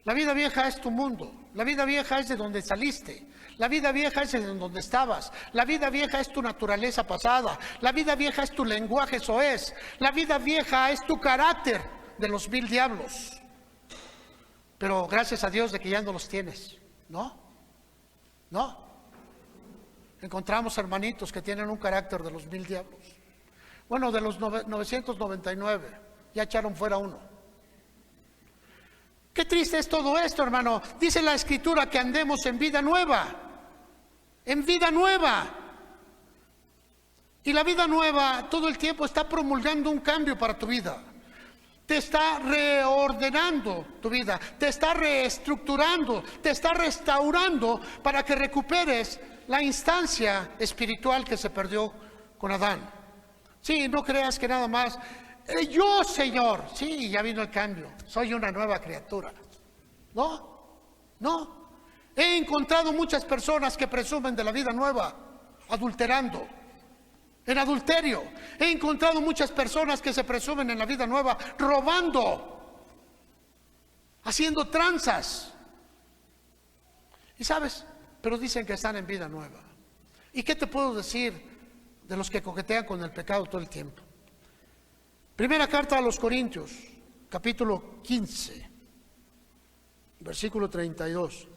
La vida vieja es tu mundo. La vida vieja es de donde saliste. La vida vieja es de donde estabas. La vida vieja es tu naturaleza pasada. La vida vieja es tu lenguaje soez. La vida vieja es tu carácter de los 1000 diablos. Pero gracias a Dios de que ya no los tienes. ¿No? ¿No? Encontramos hermanitos que tienen un carácter de los 1000 diablos. Bueno, de los 999. Ya echaron fuera uno. Qué triste es todo esto, hermano. Dice la Escritura que andemos en vida nueva. En vida nueva. Y la vida nueva todo el tiempo está promulgando un cambio para tu vida. Te está reordenando tu vida. Te está reestructurando. Te está restaurando para que recuperes la instancia espiritual que se perdió con Adán. Sí, no creas que nada más... yo, Señor, sí, ya vino el cambio, soy una nueva criatura. No. He encontrado muchas personas que presumen de la vida nueva, adulterando, en adulterio. He encontrado muchas personas que se presumen en la vida nueva, robando, haciendo tranzas. Y sabes, pero dicen que están en vida nueva. ¿Y qué te puedo decir de los que coquetean con el pecado todo el tiempo? Primera carta a los Corintios, capítulo 15, versículo 32.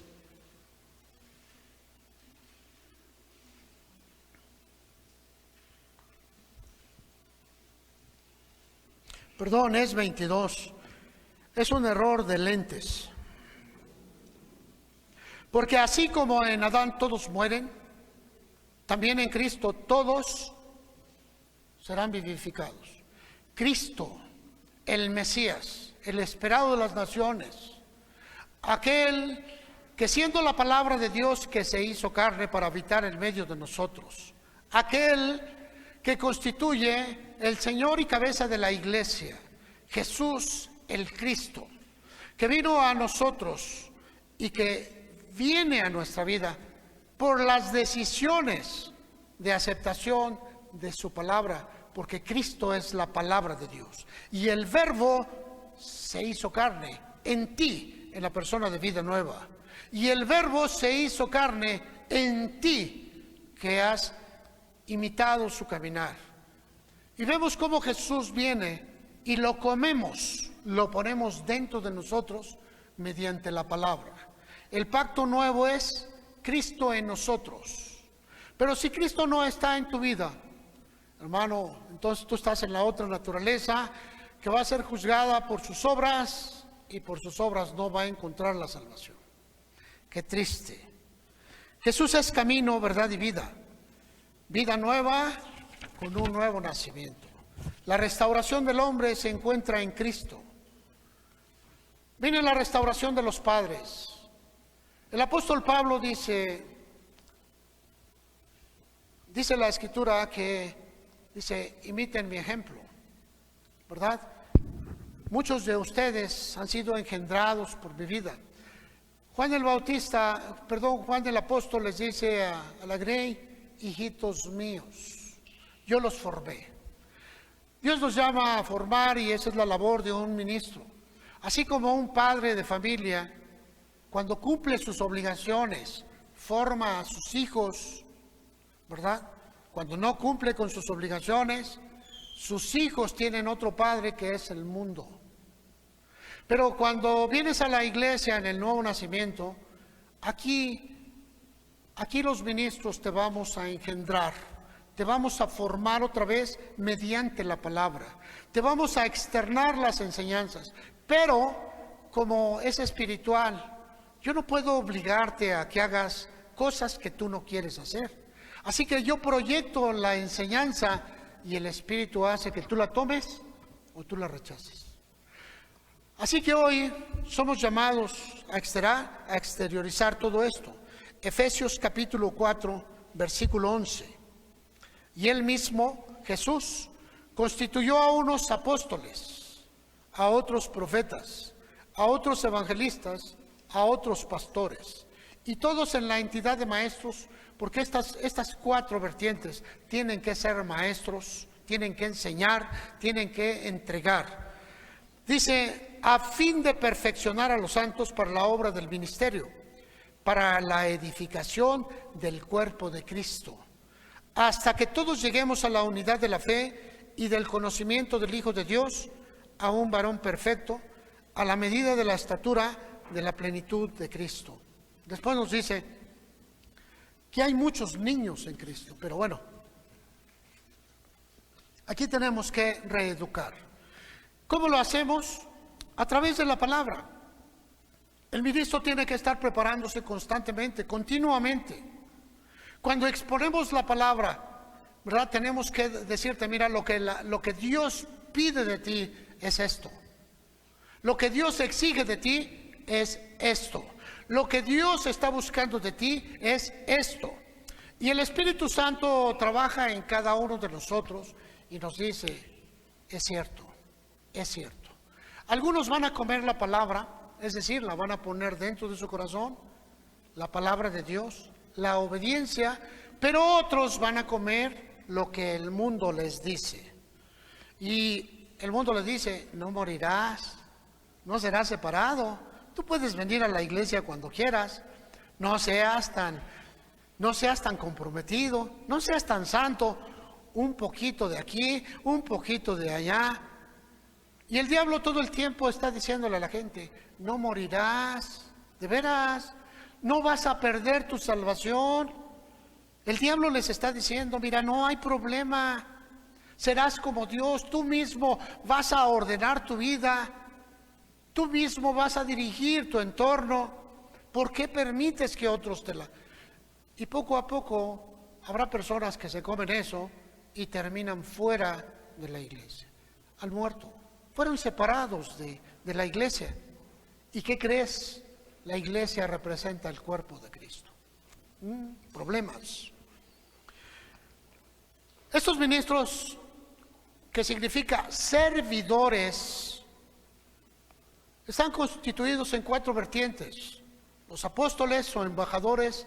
Es 22. Es un error de lentes. Porque así como en Adán todos mueren, también en Cristo todos serán vivificados. Cristo, el Mesías, el esperado de las naciones, aquel que siendo la palabra de Dios que se hizo carne para habitar en medio de nosotros, aquel que constituye el Señor y cabeza de la iglesia, Jesús el Cristo, que vino a nosotros y que viene a nuestra vida por las decisiones de aceptación de su palabra, porque Cristo es la palabra de Dios. Y el Verbo se hizo carne en ti, en la persona de vida nueva. Y el Verbo se hizo carne en ti, que has imitado su caminar. Y vemos cómo Jesús viene y lo comemos, lo ponemos dentro de nosotros mediante la palabra. El pacto nuevo es Cristo en nosotros. Pero si Cristo no está en tu vida, hermano, entonces tú estás en la otra naturaleza que va a ser juzgada por sus obras y por sus obras no va a encontrar la salvación. Qué triste. Jesús es camino, verdad y vida. Vida nueva con un nuevo nacimiento. La restauración del hombre se encuentra en Cristo. Viene la restauración de los padres. El apóstol Pablo dice la Escritura que imiten mi ejemplo, ¿verdad? Muchos de ustedes han sido engendrados por mi vida. Juan el apóstol les dice a la grey, hijitos míos, yo los formé. Dios nos llama a formar y esa es la labor de un ministro. Así como un padre de familia, cuando cumple sus obligaciones, forma a sus hijos, ¿verdad? Cuando no cumple con sus obligaciones, sus hijos tienen otro padre que es el mundo. Pero cuando vienes a la iglesia en el nuevo nacimiento, aquí los ministros te vamos a engendrar, te vamos a formar otra vez mediante la palabra, te vamos a externar las enseñanzas, pero como es espiritual, yo no puedo obligarte a que hagas cosas que tú no quieres hacer. Así que yo proyecto la enseñanza y el Espíritu hace que tú la tomes o tú la rechaces. Así que hoy somos llamados a exteriorizar todo esto. Efesios capítulo 4, versículo 11. Y él mismo, Jesús, constituyó a unos apóstoles, a otros profetas, a otros evangelistas, a otros pastores, y todos en la entidad de maestros, porque estas cuatro vertientes tienen que ser maestros, tienen que enseñar, tienen que entregar. Dice, a fin de perfeccionar a los santos para la obra del ministerio, para la edificación del cuerpo de Cristo, hasta que todos lleguemos a la unidad de la fe y del conocimiento del Hijo de Dios, a un varón perfecto, a la medida de la estatura de la plenitud de Cristo. Después nos dice que hay muchos niños en Cristo, pero bueno, aquí tenemos que reeducar. ¿Cómo lo hacemos? A través de la palabra. El ministro tiene que estar preparándose constantemente, continuamente. Cuando exponemos la palabra, ¿verdad? Tenemos que decirte, mira, lo que Dios pide de ti es esto. Lo que Dios exige de ti es esto. Lo que Dios está buscando de ti es esto. Y el Espíritu Santo trabaja en cada uno de nosotros y nos dice, es cierto, es cierto. Algunos van a comer la palabra, es decir, la van a poner dentro de su corazón, la palabra de Dios, la obediencia, pero otros van a comer lo que el mundo les dice. Y el mundo les dice, no morirás, no serás separado, tú puedes venir a la iglesia cuando quieras, no seas tan comprometido, no seas tan santo, un poquito de aquí, un poquito de allá. Y el diablo todo el tiempo está diciéndole a la gente, no morirás, de veras, no vas a perder tu salvación. El diablo les está diciendo, mira, no hay problema, serás como Dios, tú mismo vas a ordenar tu vida, tú mismo vas a dirigir tu entorno. ¿Por qué permites que otros te la... Y poco a poco habrá personas que se comen eso y terminan fuera de la iglesia, al muerto. Fueron separados de la iglesia. ¿Y qué crees? La iglesia representa el cuerpo de Cristo. Problemas. Estos ministros, que significa servidores, están constituidos en cuatro vertientes. Los apóstoles o embajadores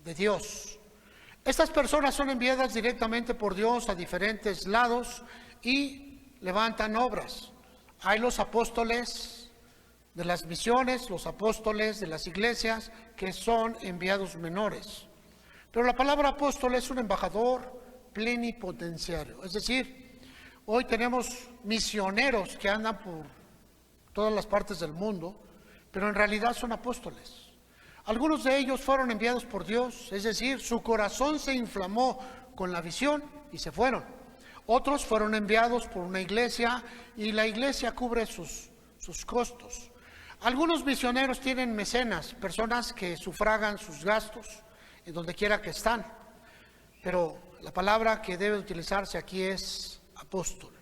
de Dios. Estas personas son enviadas directamente por Dios a diferentes lados y levantan obras. Hay los apóstoles de las misiones, los apóstoles de las iglesias, que son enviados menores. Pero la palabra apóstol es un embajador plenipotenciario. Es decir, hoy tenemos misioneros que andan por todas las partes del mundo, pero en realidad son apóstoles. Algunos de ellos fueron enviados por Dios, es decir, su corazón se inflamó con la visión y se fueron. Otros fueron enviados por una iglesia y la iglesia cubre sus costos. Algunos misioneros tienen mecenas, personas que sufragan sus gastos en donde quiera que están. Pero la palabra que debe utilizarse aquí es apóstol.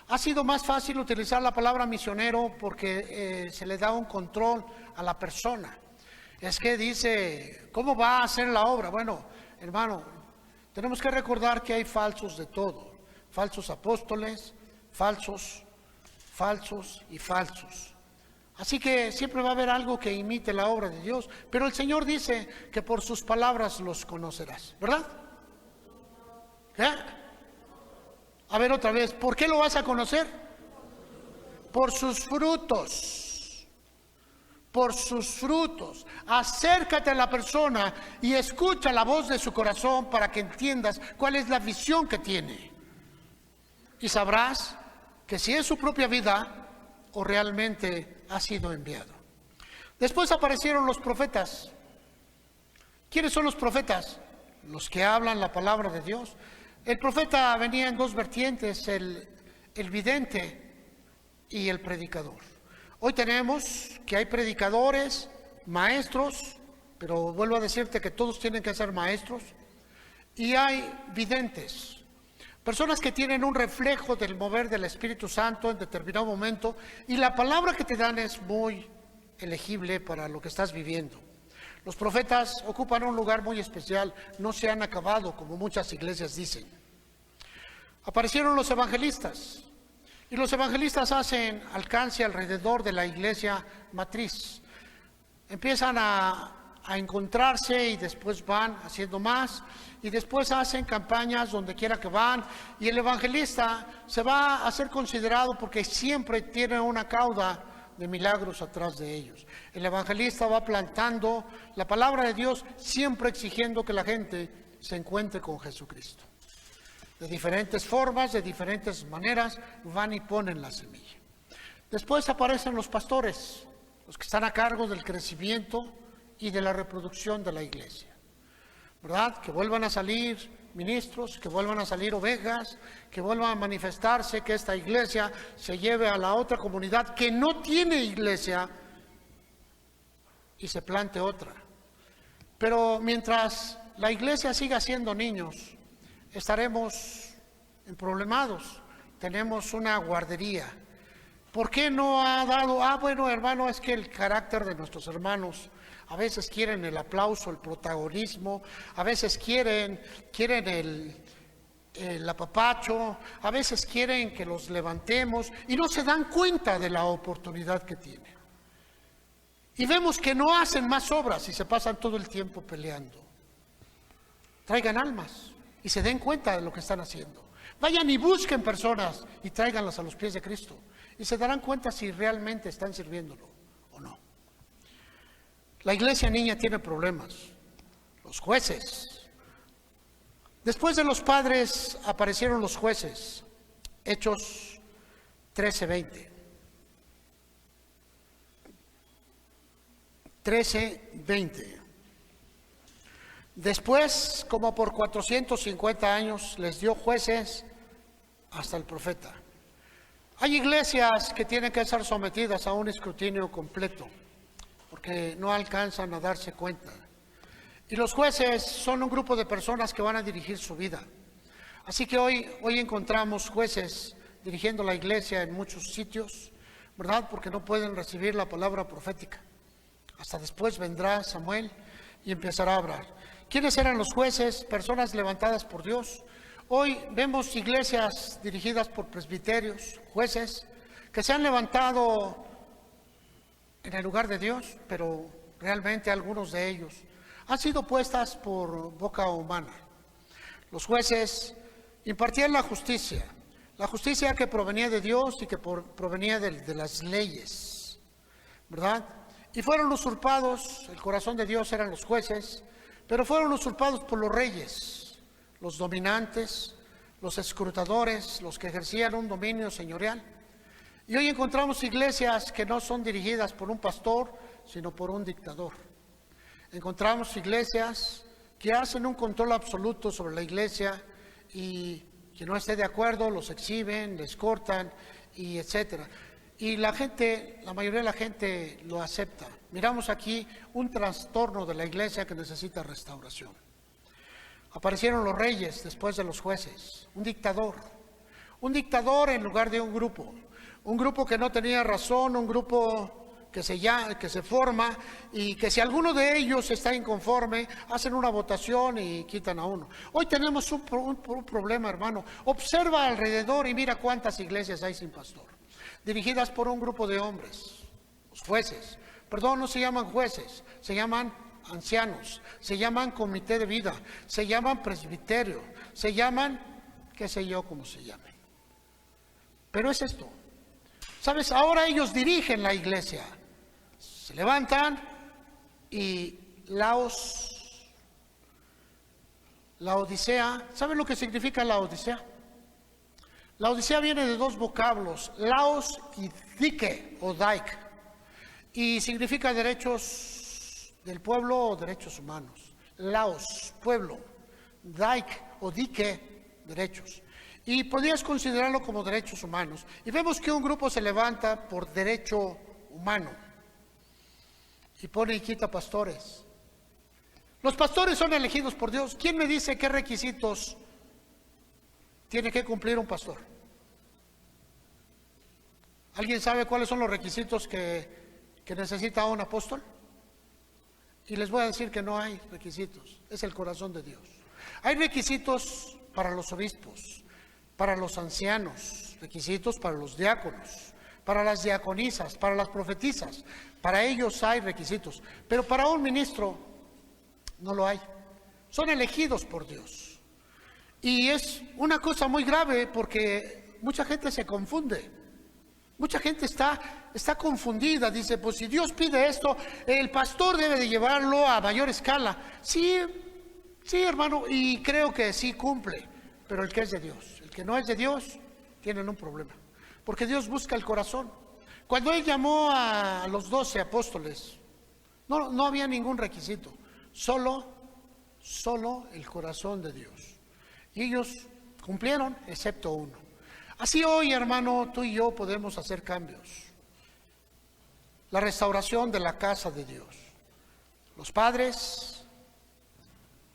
Ha sido más fácil utilizar la palabra misionero porque se le da un control a la persona. Es que dice, ¿cómo va a hacer la obra? Bueno, hermano, tenemos que recordar que hay falsos de todo. Falsos apóstoles, falsos y falsos. Así que siempre va a haber algo que imite la obra de Dios. Pero el Señor dice que por sus palabras los conocerás, ¿verdad? ¿Qué? A ver otra vez, ¿por qué lo vas a conocer? Por sus frutos. Por sus frutos. Acércate a la persona y escucha la voz de su corazón para que entiendas cuál es la visión que tiene. Y sabrás que si es su propia vida o realmente ha sido enviado. Después aparecieron los profetas. ¿Quiénes son los profetas? Los que hablan la palabra de Dios. El profeta venía en dos vertientes, el vidente y el predicador. Hoy tenemos que hay predicadores, maestros, pero vuelvo a decirte que todos tienen que ser maestros, y hay videntes, personas que tienen un reflejo del mover del Espíritu Santo en determinado momento, y la palabra que te dan es muy elegible para lo que estás viviendo. Los profetas ocupan un lugar muy especial, no se han acabado como muchas iglesias dicen. Aparecieron los evangelistas, y los evangelistas hacen alcance alrededor de la iglesia matriz. Empiezan a encontrarse y después van haciendo más, y después hacen campañas donde quiera que van, y el evangelista se va a ser considerado porque siempre tiene una cauda de milagros atrás de ellos. El evangelista va plantando la palabra de Dios, siempre exigiendo que la gente se encuentre con Jesucristo. De diferentes formas, de diferentes maneras, van y ponen la semilla. Después aparecen los pastores, los que están a cargo del crecimiento y de la reproducción de la iglesia, ¿verdad? Que vuelvan a salir ministros, que vuelvan a salir ovejas, que vuelvan a manifestarse, que esta iglesia se lleve a la otra comunidad que no tiene iglesia y se plante otra. Pero mientras la iglesia siga siendo niños, estaremos emproblemados. Tenemos una guardería. ¿Por qué no ha dado? Bueno, hermano, es que el carácter de nuestros hermanos a veces quieren el aplauso, el protagonismo, a veces quieren el apapacho, a veces quieren que los levantemos y no se dan cuenta de la oportunidad que tienen. Y vemos que no hacen más obras y se pasan todo el tiempo peleando. Traigan almas y se den cuenta de lo que están haciendo. Vayan y busquen personas y tráiganlas a los pies de Cristo y se darán cuenta si realmente están sirviéndolo o no. La iglesia niña tiene problemas. Los jueces. Después de los padres aparecieron los jueces. Hechos 13:20. 13:20. Después, como por 450 años, les dio jueces hasta el profeta. Hay iglesias que tienen que ser sometidas a un escrutinio completo, porque no alcanzan a darse cuenta. Y los jueces son un grupo de personas que van a dirigir su vida. Así que hoy encontramos jueces dirigiendo la iglesia en muchos sitios, ¿verdad? Porque no pueden recibir la palabra profética. Hasta después vendrá Samuel y empezará a hablar. ¿Quiénes eran los jueces? Personas levantadas por Dios. Hoy vemos iglesias dirigidas por presbiterios, jueces, que se han levantado en el lugar de Dios, pero realmente algunos de ellos han sido puestas por boca humana. Los jueces impartían la justicia que provenía de Dios y que provenía de las leyes, ¿verdad? Y fueron usurpados, el corazón de Dios eran los jueces, pero fueron usurpados por los reyes, los dominantes, los escrutadores, los que ejercían un dominio señorial. Y hoy encontramos iglesias que no son dirigidas por un pastor, sino por un dictador. Encontramos iglesias que hacen un control absoluto sobre la iglesia y quien no esté de acuerdo los exhiben, les cortan y etcétera. Y la mayoría de la gente lo acepta. Miramos aquí un trastorno de la iglesia que necesita restauración. Aparecieron los reyes después de los jueces, un dictador en lugar de un grupo que no tenía razón, un grupo que se forma y que si alguno de ellos está inconforme, hacen una votación y quitan a uno. Hoy tenemos un problema, hermano. Observa alrededor y mira cuántas iglesias hay sin pastor, dirigidas por un grupo de hombres, los jueces. Perdón, no se llaman jueces, se llaman ancianos, se llaman comité de vida, se llaman presbiterio, se llaman, qué sé yo cómo se llamen. Pero es esto. ¿Sabes? Ahora ellos dirigen la iglesia. Se levantan y la Odisea, ¿saben lo que significa la Odisea? La Odisea viene de dos vocablos, laos y dike o daik, y significa derechos del pueblo o derechos humanos. Laos, pueblo, daik o dike, derechos. Y podrías considerarlo como derechos humanos. Y vemos que un grupo se levanta por derecho humano y pone y quita pastores. Los pastores son elegidos por Dios. ¿Quién me dice qué requisitos tiene que cumplir un pastor? ¿Alguien sabe cuáles son los requisitos que necesita un apóstol? Y les voy a decir que no hay requisitos, es el corazón de Dios. Hay requisitos para los obispos, para los ancianos, requisitos para los diáconos, para las diaconisas, para las profetisas. Para ellos hay requisitos, pero para un ministro no lo hay. Son elegidos por Dios. Y es una cosa muy grave porque mucha gente se confunde. Mucha gente está confundida. Dice, pues si Dios pide esto, el pastor debe de llevarlo a mayor escala. Sí, hermano, y creo que sí cumple. Pero el que es de Dios, el que no es de Dios, tienen un problema. Porque Dios busca el corazón. Cuando Él llamó a los 12 apóstoles, no había ningún requisito. Solo el corazón de Dios. Y ellos cumplieron, excepto uno. Así hoy, hermano, tú y yo podemos hacer cambios. La restauración de la casa de Dios. Los padres,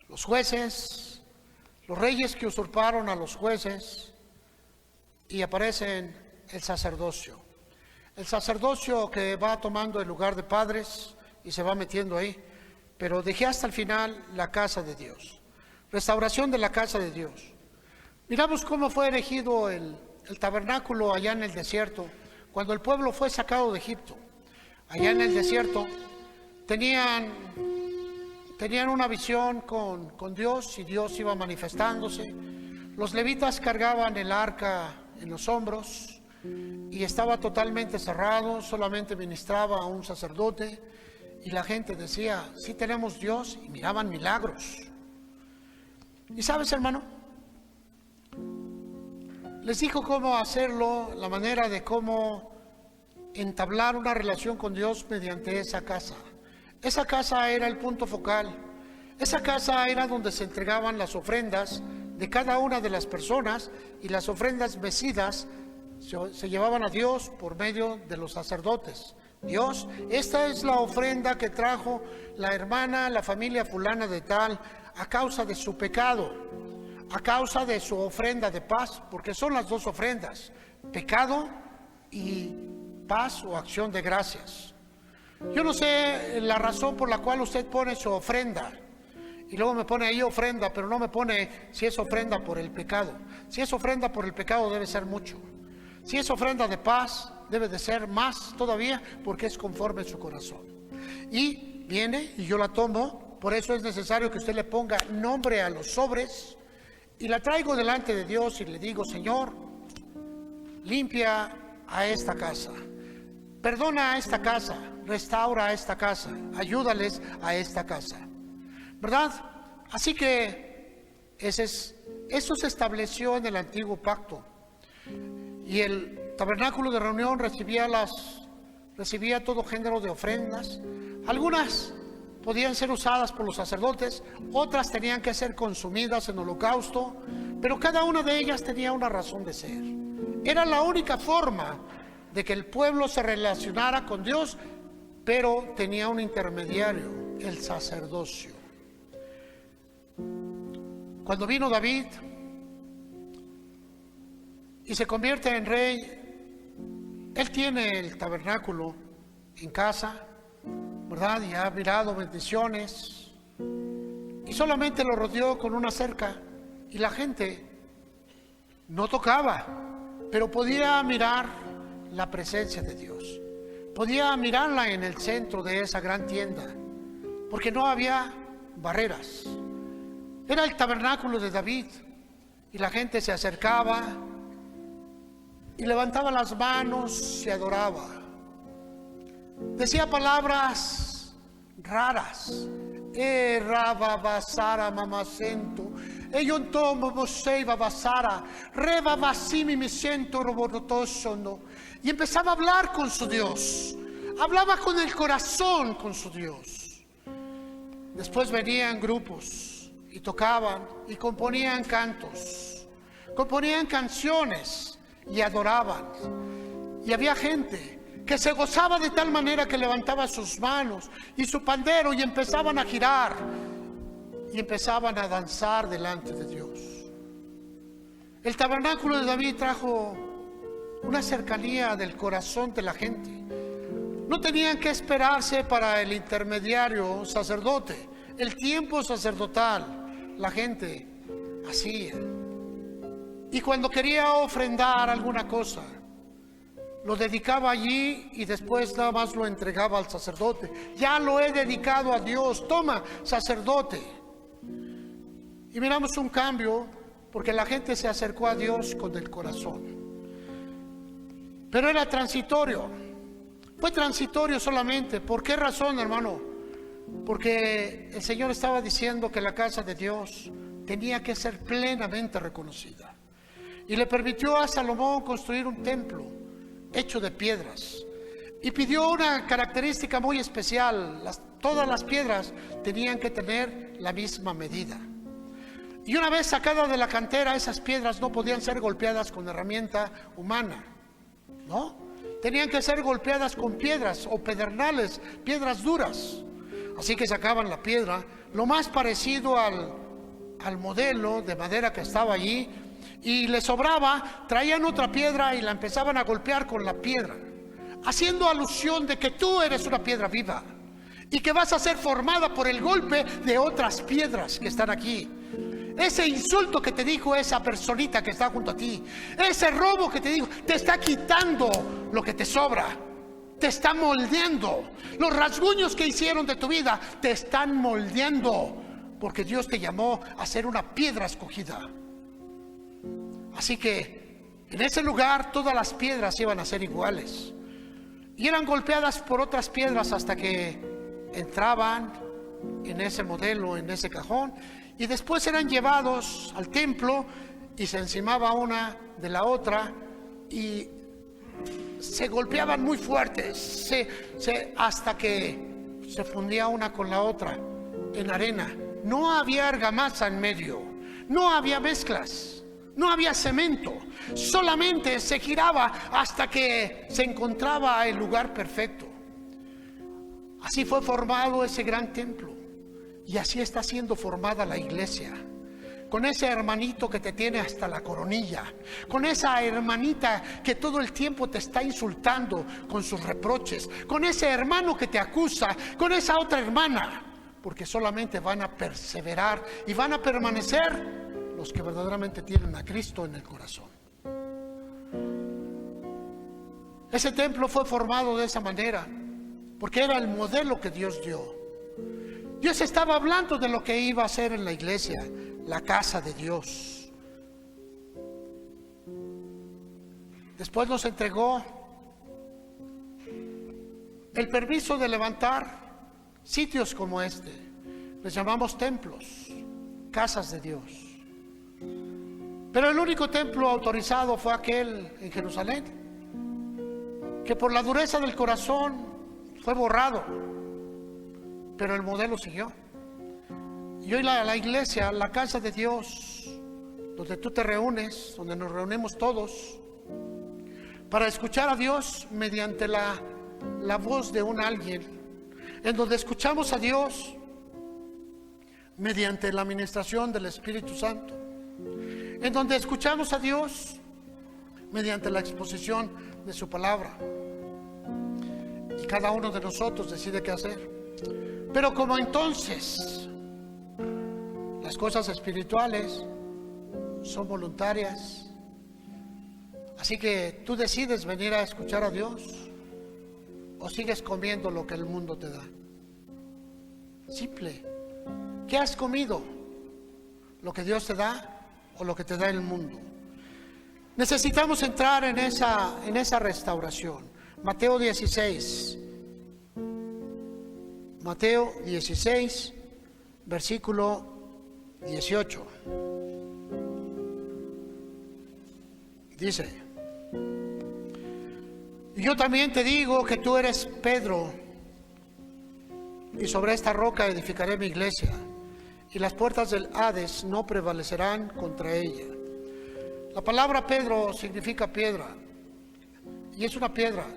los jueces, los reyes que usurparon a los jueces, y aparecen el sacerdocio. El sacerdocio que va tomando el lugar de padres y se va metiendo ahí. Pero dejé hasta el final la casa de Dios. Restauración de la casa de Dios. Miramos cómo fue erigido el tabernáculo allá en el desierto, cuando el pueblo fue sacado de Egipto. Allá en el desierto tenían una visión con Dios y Dios iba manifestándose. Los levitas cargaban el arca en los hombros y estaba totalmente cerrado, solamente ministraba a un sacerdote y la gente decía, sí tenemos Dios, y miraban milagros. ¿Y sabes, hermano? Les dijo cómo hacerlo, la manera de cómo entablar una relación con Dios mediante esa casa. Esa casa era el punto focal. Esa casa era donde se entregaban las ofrendas de cada una de las personas y las ofrendas mecidas se llevaban a Dios por medio de los sacerdotes. Dios, esta es la ofrenda que trajo la hermana, la familia fulana de tal, a causa de su pecado, a causa de su ofrenda de paz, porque son las dos ofrendas, pecado y paz o acción de gracias. Yo no sé la razón por la cual usted pone su ofrenda, y luego me pone ahí ofrenda, pero no me pone si es ofrenda por el pecado. Si es ofrenda por el pecado debe ser mucho. Si es ofrenda de paz, debe de ser más todavía, porque es conforme a su corazón. Y viene y yo la tomo, por eso es necesario que usted le ponga nombre a los sobres, y la traigo delante de Dios y le digo, Señor, limpia a esta casa, perdona a esta casa, restaura a esta casa, ayúdales a esta casa, ¿verdad? Así que eso se estableció en el antiguo pacto. Y el tabernáculo de reunión recibía todo género de ofrendas. Algunas podían ser usadas por los sacerdotes, otras tenían que ser consumidas en holocausto, pero cada una de ellas tenía una razón de ser. Era la única forma de que el pueblo se relacionara con Dios, pero tenía un intermediario, el sacerdocio. Cuando vino David y se convierte en rey, él tiene el tabernáculo en casa, ¿verdad? Y ha mirado bendiciones y solamente lo rodeó con una cerca y la gente no tocaba, pero podía mirar la presencia de Dios, podía mirarla en el centro de esa gran tienda, porque no había barreras. Era el tabernáculo de David y la gente se acercaba y levantaba las manos y adoraba. Decía palabras raras. Rababasara mamacento. Ellos tomo Moseiva Basara, Reba Basimi me siento robotoso. Y empezaba a hablar con su Dios. Hablaba con el corazón con su Dios. Después venían grupos y tocaban y componían cantos, componían canciones y adoraban. Y había gente que se gozaba de tal manera que levantaba sus manos y su pandero y empezaban a girar y empezaban a danzar delante de Dios. El tabernáculo de David trajo una cercanía del corazón de la gente. No tenían que esperarse para el intermediario sacerdote. El tiempo sacerdotal, la gente hacía. Y cuando quería ofrendar alguna cosa, lo dedicaba allí y después nada más lo entregaba al sacerdote. Ya lo he dedicado a Dios, toma, sacerdote. Y miramos un cambio porque la gente se acercó a Dios con el corazón. Pero era transitorio. Fue transitorio solamente. ¿Por qué razón, hermano? Porque el Señor estaba diciendo que la casa de Dios tenía que ser plenamente reconocida. Y le permitió a Salomón construir un templo hecho de piedras. Y pidió una característica muy especial. Todas las piedras tenían que tener la misma medida. Y una vez sacadas de la cantera, esas piedras no podían ser golpeadas con herramienta humana, ¿no? Tenían que ser golpeadas con piedras o pedernales, piedras duras. Así que sacaban la piedra, lo más parecido al modelo de madera que estaba allí, y le sobraba, traían otra piedra y la empezaban a golpear con la piedra, haciendo alusión de que tú eres una piedra viva y que vas a ser formada por el golpe de otras piedras que están aquí. Ese insulto que te dijo esa personita que está junto a ti, ese robo que te dijo, te está quitando lo que te sobra, te está moldeando. Los rasguños que hicieron de tu vida te están moldeando, porque Dios te llamó a ser una piedra escogida. Así que en ese lugar todas las piedras iban a ser iguales y eran golpeadas por otras piedras hasta que entraban en ese modelo, en ese cajón, y después eran llevados al templo y se encimaba una de la otra y se golpeaban muy fuertes hasta que se fundía una con la otra en arena. No había argamasa en medio, no había mezclas, no había cemento, solamente se giraba hasta que se encontraba el lugar perfecto. Así fue formado ese gran templo. Y así está siendo formada la iglesia, con ese hermanito que te tiene hasta la coronilla, con esa hermanita que todo el tiempo te está insultando con sus reproches, con ese hermano que te acusa, con esa otra hermana, porque solamente van a perseverar y van a permanecer los que verdaderamente tienen a Cristo en el corazón. Ese templo fue formado de esa manera, porque era el modelo que Dios dio. Dios estaba hablando de lo que iba a hacer en la iglesia, la casa de Dios. Después nos entregó el permiso de levantar sitios como este. Les llamamos templos, casas de Dios. Pero el único templo autorizado fue aquel en Jerusalén, que por la dureza del corazón fue borrado. Pero el modelo siguió. Y hoy la iglesia, la casa de Dios, donde tú te reúnes, donde nos reunimos todos, para escuchar a Dios mediante la voz de un alguien, en donde escuchamos a Dios mediante la administración del Espíritu Santo, en donde escuchamos a Dios mediante la exposición de su palabra. Y cada uno de nosotros decide qué hacer. Pero como entonces las cosas espirituales son voluntarias, así que tú decides venir a escuchar a Dios o sigues comiendo lo que el mundo te da. Simple. ¿Qué has comido? ¿Lo que Dios te da o lo que te da el mundo? Necesitamos entrar en esa restauración. Mateo 16. Mateo 16, versículo 18. Dice: y yo también te digo que tú eres Pedro, y sobre esta roca edificaré mi iglesia, y las puertas del Hades no prevalecerán contra ella. La palabra Pedro significa piedra, y es una piedra,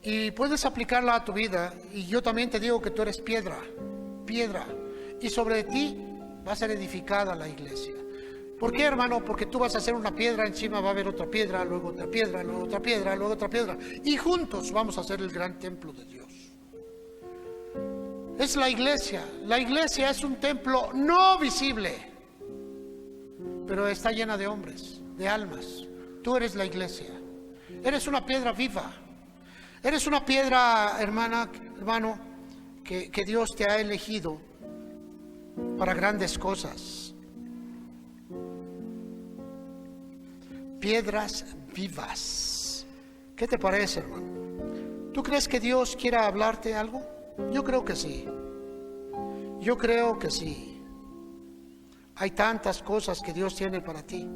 y puedes aplicarla a tu vida. Y yo también te digo que tú eres piedra, y sobre ti va a ser edificada la iglesia. ¿Por qué, hermano? Porque tú vas a hacer una piedra, encima va a haber otra piedra, luego otra piedra, luego otra piedra, luego otra piedra, y juntos vamos a hacer el gran templo de Dios. Es la iglesia. La iglesia es un templo no visible, pero está llena de hombres, de almas. Tú eres la iglesia. Eres una piedra viva. Eres una piedra, hermano, que Dios te ha elegido para grandes cosas. Piedras vivas. ¿Qué te parece, hermano? ¿Tú crees que Dios quiera hablarte algo? Yo creo que sí. Yo creo que sí. Hay tantas cosas que Dios tiene para ti.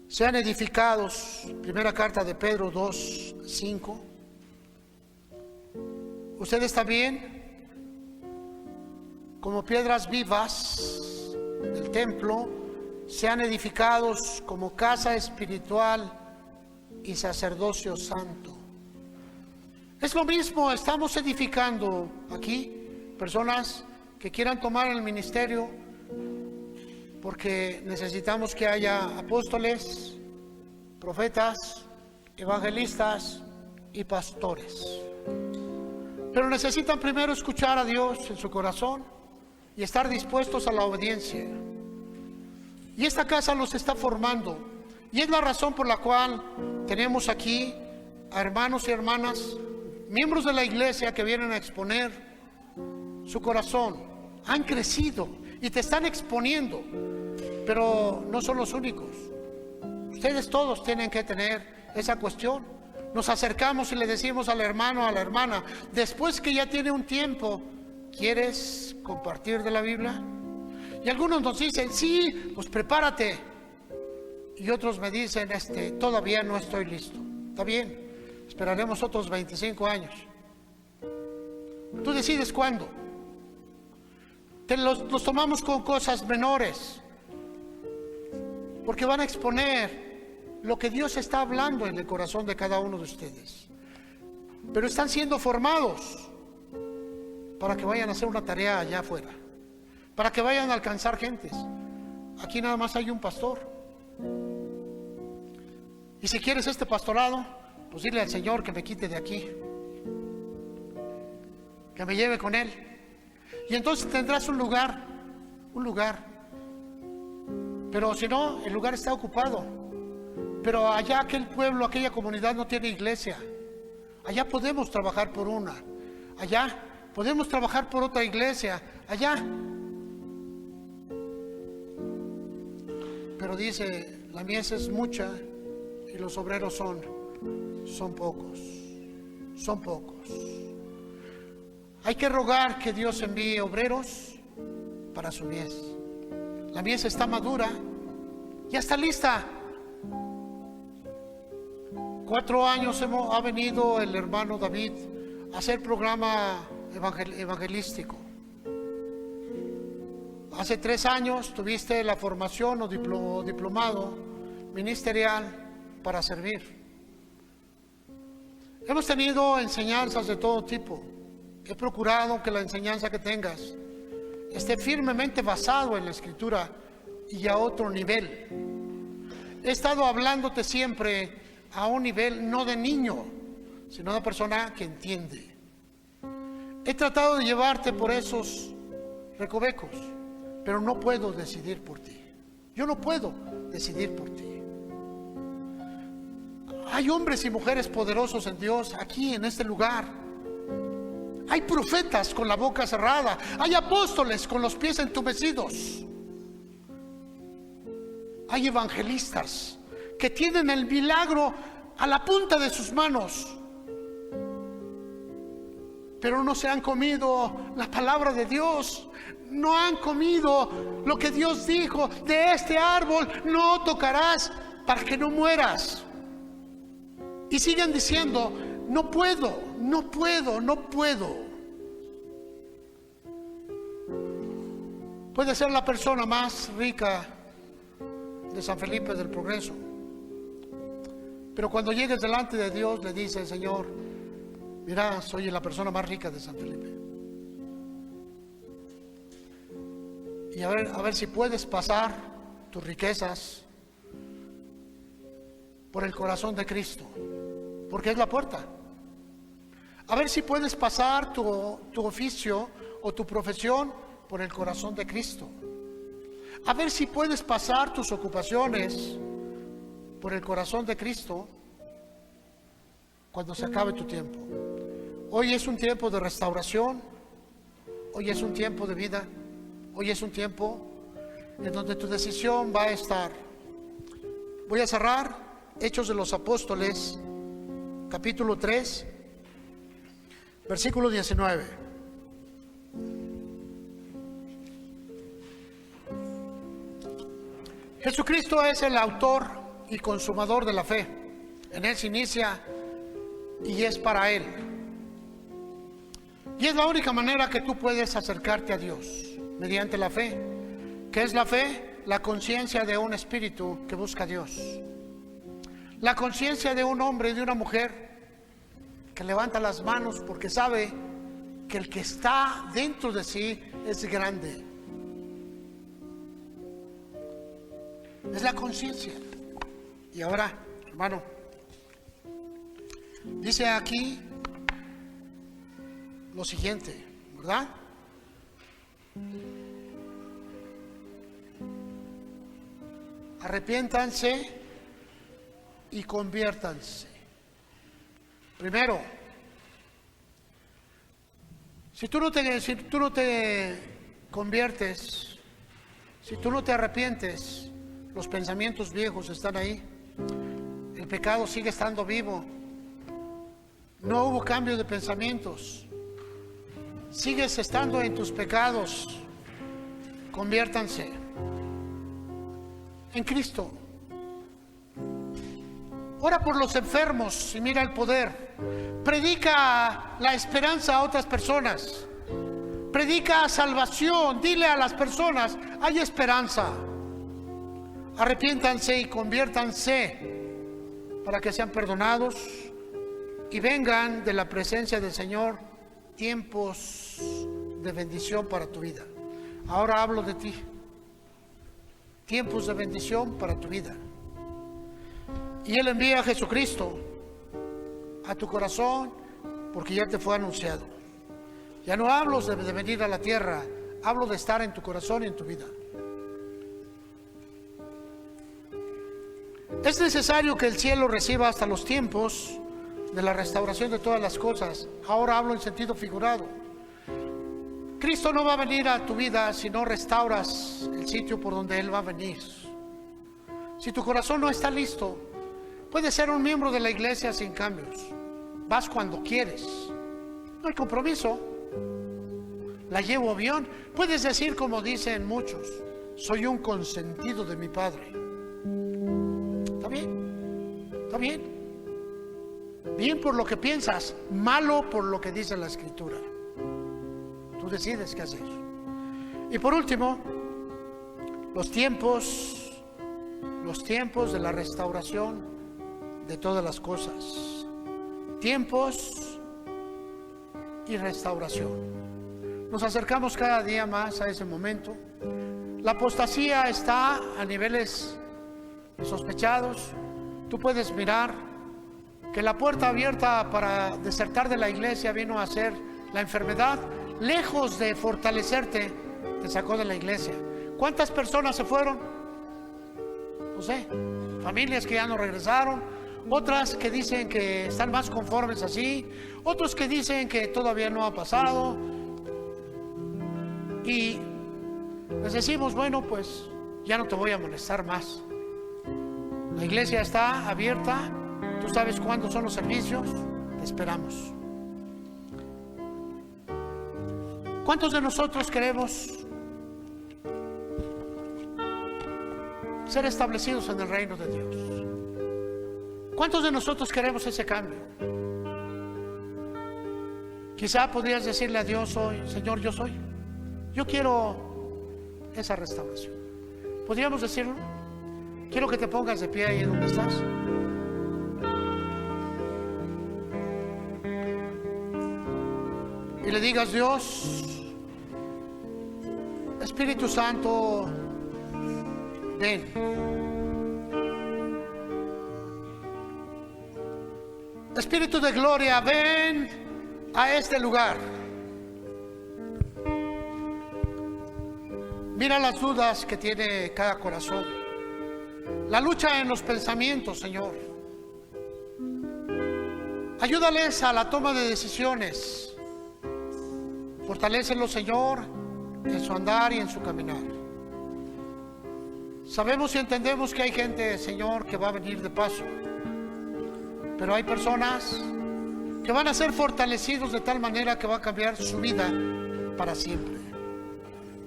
Sean edificados, primera carta de Pedro 2:5. Ustedes también, como piedras vivas del templo, sean edificados como casa espiritual y sacerdocio santo. Es lo mismo, estamos edificando aquí personas que quieran tomar el ministerio, porque necesitamos que haya apóstoles, profetas, evangelistas y pastores. Pero necesitan primero escuchar a Dios en su corazón y estar dispuestos a la obediencia. Y esta casa los está formando, y es la razón por la cual tenemos aquí a hermanos y hermanas, miembros de la iglesia, que vienen a exponer su corazón. Han crecido y te están exponiendo, pero no son los únicos. Ustedes todos tienen que tener esa cuestión. Nos acercamos y le decimos al hermano, a la hermana, después que ya tiene un tiempo, ¿quieres compartir de la Biblia? Y algunos nos dicen, sí, pues prepárate. Y otros me dicen, todavía no estoy listo. Está bien, esperaremos otros 25 años. Tú decides cuándo. Los tomamos con cosas menores, porque van a exponer lo que Dios está hablando en el corazón de cada uno de ustedes. Pero están siendo formados para que vayan a hacer una tarea allá afuera, para que vayan a alcanzar gentes. Aquí nada más hay un pastor. Y si quieres este pastorado, pues dile al Señor que me quite de aquí, que me lleve con Él. Y entonces tendrás un lugar. Pero si no, el lugar está ocupado. Pero allá aquel pueblo, aquella comunidad no tiene iglesia. Allá podemos trabajar por una. Allá podemos trabajar por otra iglesia. Allá. Pero dice, la mies es mucha y los obreros son pocos. Son pocos. Hay que rogar que Dios envíe obreros para su mies. La mies está madura, ya está lista. 4 años ha venido el hermano David a hacer programa evangelístico. Hace 3 años tuviste la formación o diplomado ministerial para servir. Hemos tenido enseñanzas de todo tipo. He procurado que la enseñanza que tengas esté firmemente basado en la Escritura y a otro nivel. He estado hablándote siempre a un nivel no de niño, sino de persona que entiende. He tratado de llevarte por esos recovecos, pero no puedo decidir por ti. Yo no puedo decidir por ti. Hay hombres y mujeres poderosos en Dios aquí en este lugar. Hay profetas con la boca cerrada. Hay apóstoles con los pies entumecidos. Hay evangelistas que tienen el milagro a la punta de sus manos. pero no se han comido la palabra de Dios. No han comido lo que Dios dijo: de este árbol no tocarás para que no mueras. Y siguen diciendo: no puedo, no puedo, no puedo. Puede ser la persona más rica de San Felipe del Progreso, pero cuando llegues delante de Dios le dice: Señor, mira, soy la persona más rica de San Felipe. Y a ver si puedes pasar tus riquezas por el corazón de Cristo, porque es la puerta. A ver si puedes pasar tu oficio o tu profesión por el corazón de Cristo. A ver si puedes pasar tus ocupaciones por el corazón de Cristo cuando se acabe tu tiempo. Hoy es un tiempo de restauración, hoy es un tiempo de vida, hoy es un tiempo en donde tu decisión va a estar. Voy a cerrar Hechos de los Apóstoles, capítulo 3, versículo 19. Jesucristo es el autor y consumador de la fe. En Él se inicia y es para Él. Y es la única manera que tú puedes acercarte a Dios, mediante la fe. ¿Qué es la fe? La conciencia de un espíritu que busca a Dios. La conciencia de un hombre y de una mujer que levanta las manos porque sabe que el que está dentro de sí es grande. Es la conciencia. Y ahora, hermano, dice aquí lo siguiente, ¿verdad? Arrepiéntanse y conviértanse. Primero, si tú no te conviertes, si tú no te arrepientes, los pensamientos viejos están ahí, el pecado sigue estando vivo, no hubo cambio de pensamientos, sigues estando en tus pecados. Conviértanse en Cristo. Ora por los enfermos y mira el poder. Predica la esperanza a otras personas. Predica salvación. Dile a las personas: hay esperanza. Arrepiéntanse y conviértanse para que sean perdonados y vengan de la presencia del Señor tiempos de bendición para tu vida. Ahora hablo de ti. Tiempos de bendición para tu vida. Y Él envía a Jesucristo a tu corazón porque ya te fue anunciado. Ya no hablo de venir a la tierra, hablo de estar en tu corazón y en tu vida. Es necesario que el cielo reciba hasta los tiempos de la restauración de todas las cosas. Ahora hablo en sentido figurado. Cristo no va a venir a tu vida si no restauras el sitio por donde Él va a venir. Si tu corazón no está listo, puedes ser un miembro de la iglesia sin cambios. Vas cuando quieres. No hay compromiso. La llevo bien. Puedes decir como dicen muchos: soy un consentido de mi Padre. ¿Está bien? ¿Está bien? Bien por lo que piensas, malo por lo que dice la Escritura. Tú decides qué hacer. Y por último, los tiempos de la restauración de todas las cosas. Tiempos y restauración. Nos acercamos cada día más a ese momento. La apostasía está a niveles sospechados. Tú puedes mirar que la puerta abierta para desertar de la iglesia vino a ser la enfermedad. Lejos de fortalecerte, te sacó de la iglesia. ¿Cuántas personas se fueron? No sé, familias que ya no regresaron, otras que dicen que están más conformes así, otros que dicen que todavía no ha pasado. Y les decimos: bueno, pues ya no te voy a molestar más. La iglesia está abierta, tú sabes cuándo son los servicios, te esperamos. ¿Cuántos de nosotros queremos ser establecidos en el reino de Dios? ¿Cuántos de nosotros queremos ese cambio? Quizá podrías decirle a Dios hoy: Señor, yo soy. Yo quiero esa restauración. ¿Podríamos decirlo? Quiero que te pongas de pie ahí donde estás. Y le digas: Dios, Espíritu Santo, ven. Espíritu de gloria, ven a este lugar. Mira las dudas que tiene cada corazón, la lucha en los pensamientos, Señor. Ayúdales a la toma de decisiones. Fortalécelos, Señor, en su andar y en su caminar. Sabemos y entendemos que hay gente, Señor, que va a venir de paso, pero hay personas que van a ser fortalecidos de tal manera que va a cambiar su vida para siempre.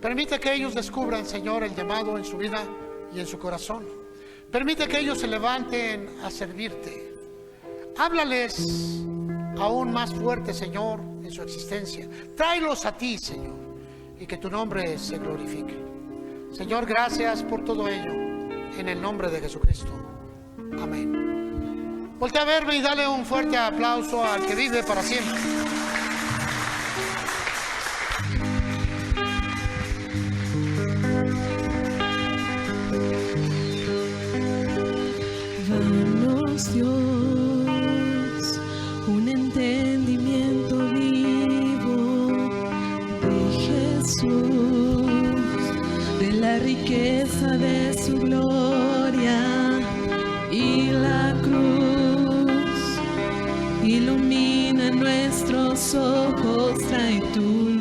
Permite que ellos descubran, Señor, el llamado en su vida y en su corazón. Permite que ellos se levanten a servirte. Háblales aún más fuerte, Señor, en su existencia. Tráelos a ti, Señor, y que tu nombre se glorifique. Señor, gracias por todo ello, en el nombre de Jesucristo. Amén. Voltea a verme y dale un fuerte aplauso al que vive para siempre. Danos, Dios, un entendimiento vivo de Jesús, de la riqueza de su gloria y la cruz. Ilumina nuestros ojos, trae tu